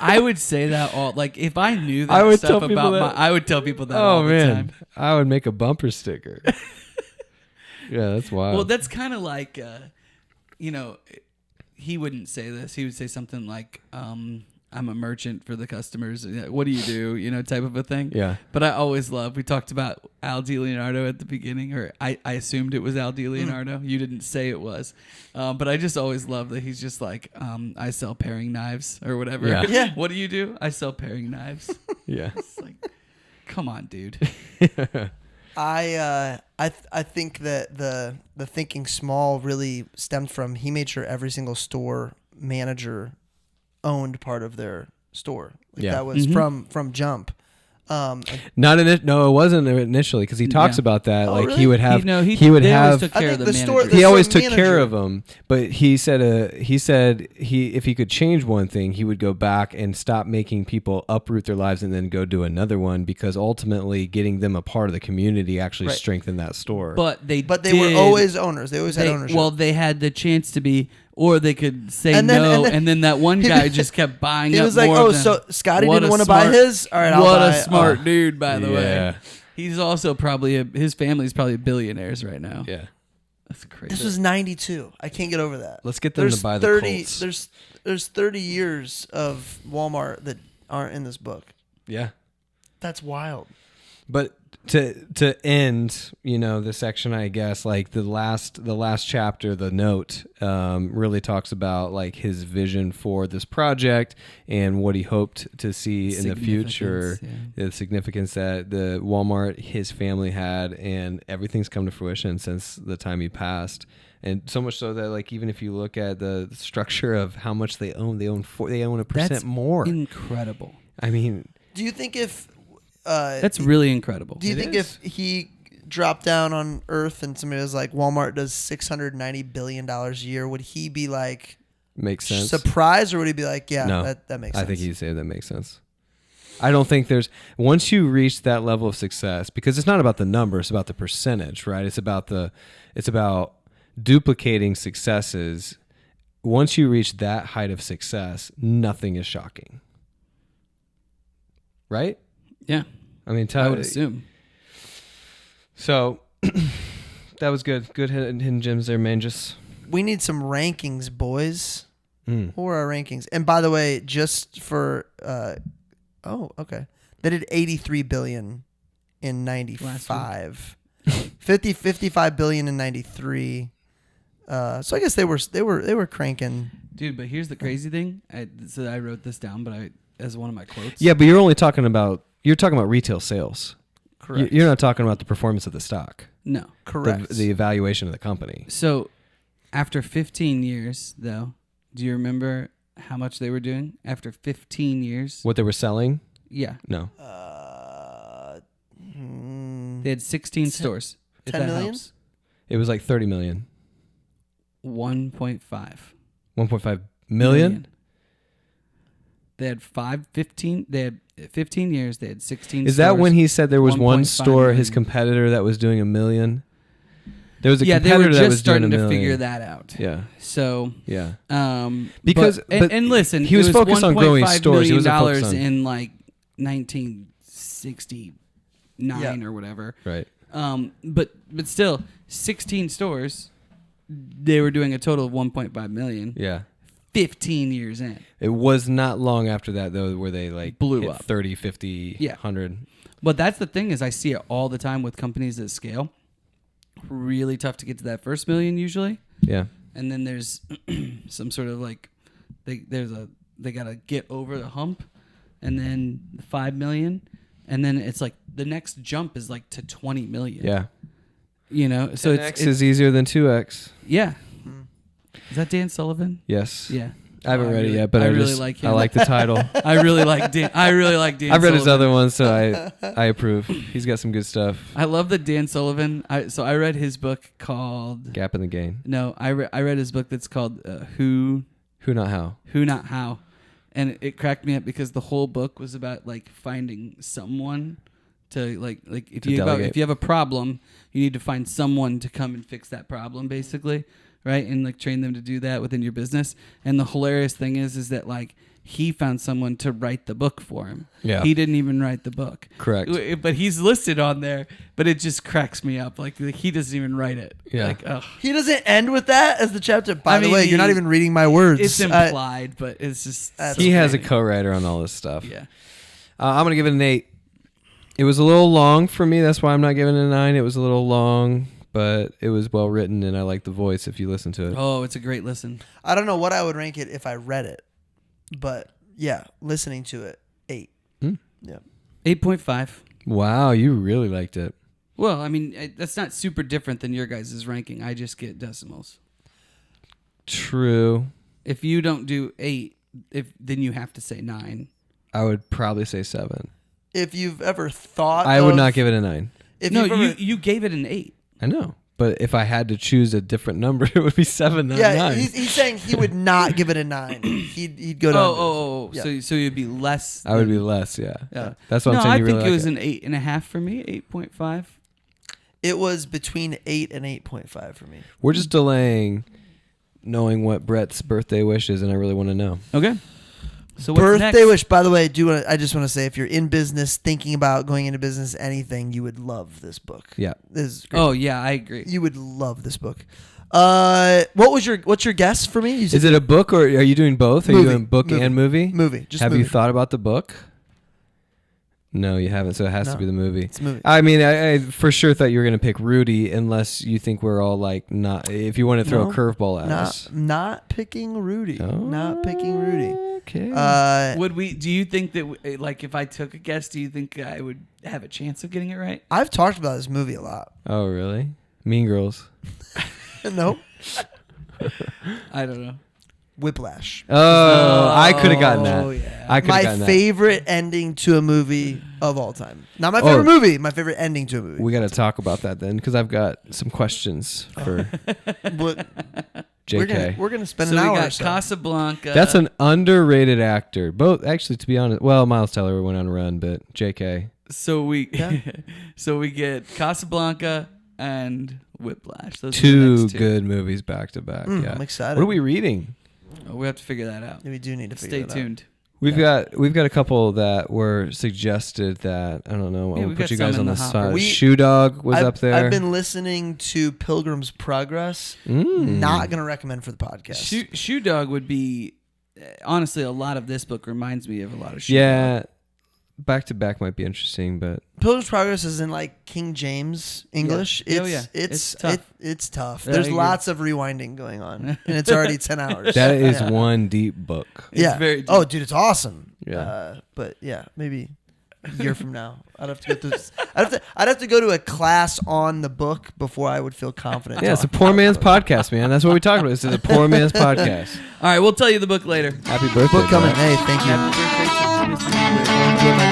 I would say that all, like, if I knew that I would stuff tell people about that. I would tell people that all the time. I would make a bumper sticker. Yeah, that's wild. Well, that's kind of like, he wouldn't say this. He would say something like, I'm a merchant for the customers. What do you do? Type of a thing. Yeah. But I always love, we talked about Al DiLeonardo at the beginning, or I assumed it was Al DiLeonardo. You didn't say it was. But I just always love that he's just like, I sell paring knives or whatever. Yeah. Yeah. What do you do? I sell paring knives. Yeah. It's like, come on, dude. I think that the thinking small really stemmed from he made sure every single store manager owned part of their store. Like that was from jump. No, it wasn't initially because he talks about that. Oh, like really? he would have, They he would always have. took care of the store- managers. the He always store took care manager- of them, but he said if he could change one thing, he would go back and stop making people uproot their lives and then go do another one because ultimately getting them a part of the community actually strengthened that store. But they were always owners. They always had ownership. Well, they had the chance to be, or they could say And then- no, and then- that one guy just kept buying he up was like, more "Oh, of them. so Scotty What didn't a want to buy smart- his. All right, I'll what buy a it." smart dude, by the Yeah. way. He's also probably his family's probably billionaires right now. yeah, That's crazy. This was 92. I can't get over that. let's get them to buy the 30. Colts. There's 30 years of Walmart that aren't in this book. Yeah. That's wild. But to end, the section, I guess, like the last chapter, the note, really talks about like his vision for this project and what he hoped to see in the future, the significance that the Walmart his family had, and everything's come to fruition since the time he passed. And so much so that, like, even if you look at the structure of how much they own a percent That's more. incredible. I mean, Do you think if That's really incredible. do you think if he dropped down on Earth and somebody was like, Walmart does $690 billion a year, would he be like makes sense. surprised, or would he be like, yeah, No, that makes sense? I think he'd say that makes sense. I don't think once you reach that level of success, because it's not about the number, it's about the percentage, right? It's about duplicating successes. Once you reach that height of success, nothing is shocking. Right? Yeah, I mean, I would assume. So that was good. Good hidden gems there, man. Just We need some rankings, boys. Or our rankings. And by the way, just for okay. They did 83 billion in 95. 55 billion in 93. So I guess they were cranking. Dude, but here's the crazy thing. I wrote this down, but as one of my quotes. Yeah, but you're talking about retail sales. Correct. You're not talking about the performance of the stock. No. Correct. The evaluation of the company. So after 15 years, though, do you remember how much they were doing after 15 years? What they were selling? Yeah. No. They had 16 stores. 10 million? Helps. It was like 30 million. 1.5 1.5 million? They had 15 years. They had 16 Is stores. that when he said there was one 1.5 store, his million. competitor, that was doing $1 million? There was a Yeah, they competitor were that was just doing starting $1 to million. figure that out. Yeah. So, Yeah. because but and listen, he was it focused on growing $1.5 stores. He million wasn't focused on- in like 1969 or whatever. Right. But still, 16 stores. They were doing a total of 1.5 million. Yeah. 15 years in. It was not long after that, though, where they like Blew hit up. 30, 50, Yeah. 100. But that's the thing is I see it all the time with companies that scale. Really tough to get to that first million usually. Yeah. And then there's some sort of like they gotta get over the hump, and then 5 million, and then it's like the next jump is like to 20 million. Yeah. You know, so 10X is easier than 2X. yeah. Is that Dan Sullivan? Yes. Yeah. I haven't Oh, read really- it yet, but I I really just like I him. like the title. I really like Dan. I've read his other ones, so I approve. He's got some good stuff. I love the Dan Sullivan. So I read his book called. Gap in the Gain. No, I read his book that's called Who Not How. Who Not How, and it cracked me up because the whole book was about like finding someone to like if To you delegate. have a problem, you need to find someone to come and fix that problem, basically, right? And like train them to do that within your business. And the hilarious thing is that like he found someone to write the book for him. Yeah. He didn't even write the book. Correct. But he's listed on there. But it just cracks me up. Like he doesn't even write it. Yeah. Like, ugh. He doesn't end with that as the chapter. By I the mean, way, you're not even reading my words. It's implied, but it's just That's He has a great. co-writer on all this stuff. yeah. I'm going to give it an 8. It was a little long for me. That's why I'm not giving it a 9. It was a little long, but it was well written, and I like the voice if you listen to it. Oh, it's a great listen. I don't know what I would rank it if I read it, but yeah, listening to it, 8. Yeah. 8.5. Wow, you really liked it. Well, I mean, that's not super different than your guys' ranking. I just get decimals. True. If you don't do 8, then you have to say 9. I would probably say 7. If you've ever thought, I would not give it a 9. If No, you've ever, you gave it an 8. I know. But if I had to choose a different number, it would be 7, not yeah, 9. he's saying he would not give it a 9. He'd go down. Yeah. So you'd be less. I would be than- less, yeah. Yeah. That's what I'm No, saying. I You think really it like was an 8.5 for me. 8.5. It was between 8 and 8.5 for me. We're just delaying knowing what Brett's birthday wish is, and I really want to know. Okay. So what's Birthday next? wish. By the way, I just want to say, if you're in business, thinking about going into business, anything, you would love this book. Yeah. This is great. Oh yeah, I agree. You would love this book. What's your guess for me? You said Is it a book, or are you doing both? Are you Movie. doing book Movie. and movie? movie? Just Have movie. you thought about the book? No, you haven't, so it has No. to be the movie. It's a movie. I mean, I for sure thought you were going to pick Rudy, unless you think we're all like, not. If you want to throw No, a curveball at us. Not picking Rudy. Oh, Not picking Rudy. Okay. Would we? Do you think that like if I took a guess, do you think I would have a chance of getting it right? I've talked about this movie a lot. Oh, really? Mean Girls. No. I don't know. Whiplash. Oh, I could have gotten that. Oh, yeah. I could have My gotten that. favorite ending to a movie of all time. Not my favorite movie. My favorite ending to a movie. We got to talk about that then, because I've got some questions for But JK. we're gonna spend So an we hour. got or so. Casablanca. That's an underrated actor. Both, actually, to be honest. Well, Miles Teller went on a run, but JK. So we Yeah. so we get Casablanca and Whiplash. Those are the Two next two. good movies back to back. Yeah. I'm excited. What are we reading? Oh, we have to figure that out. We do need to figure Stay that out. tuned. We've got a couple that were suggested that I don't know. Yeah, I'll we've put got you guys some on in the the hopper. spot. Shoe Dog was up there. I've been listening to Pilgrim's Progress. Not gonna recommend for the podcast. Shoe Dog would be honestly a lot of this book reminds me of a lot of Shoe Yeah, Dog. back to back might be interesting, but Pilgrim's Progress is in like King James English. Yeah. It's tough. It's tough. Yeah, There's I agree. lots of rewinding going on, and it's already 10 hours. that is Yeah. one deep book. Yeah. very deep. Oh, dude, it's awesome. Yeah. But yeah, maybe a year from now, I'd have to go through. I'd have to go to a class on the book before I would feel confident. Yeah, it's a poor man's podcast, man. That's what we talked about. This is a poor man's podcast. All right, we'll tell you the book later. Happy birthday, book coming. bro. Hey, thank you. Happy birthday to Mr. Whit.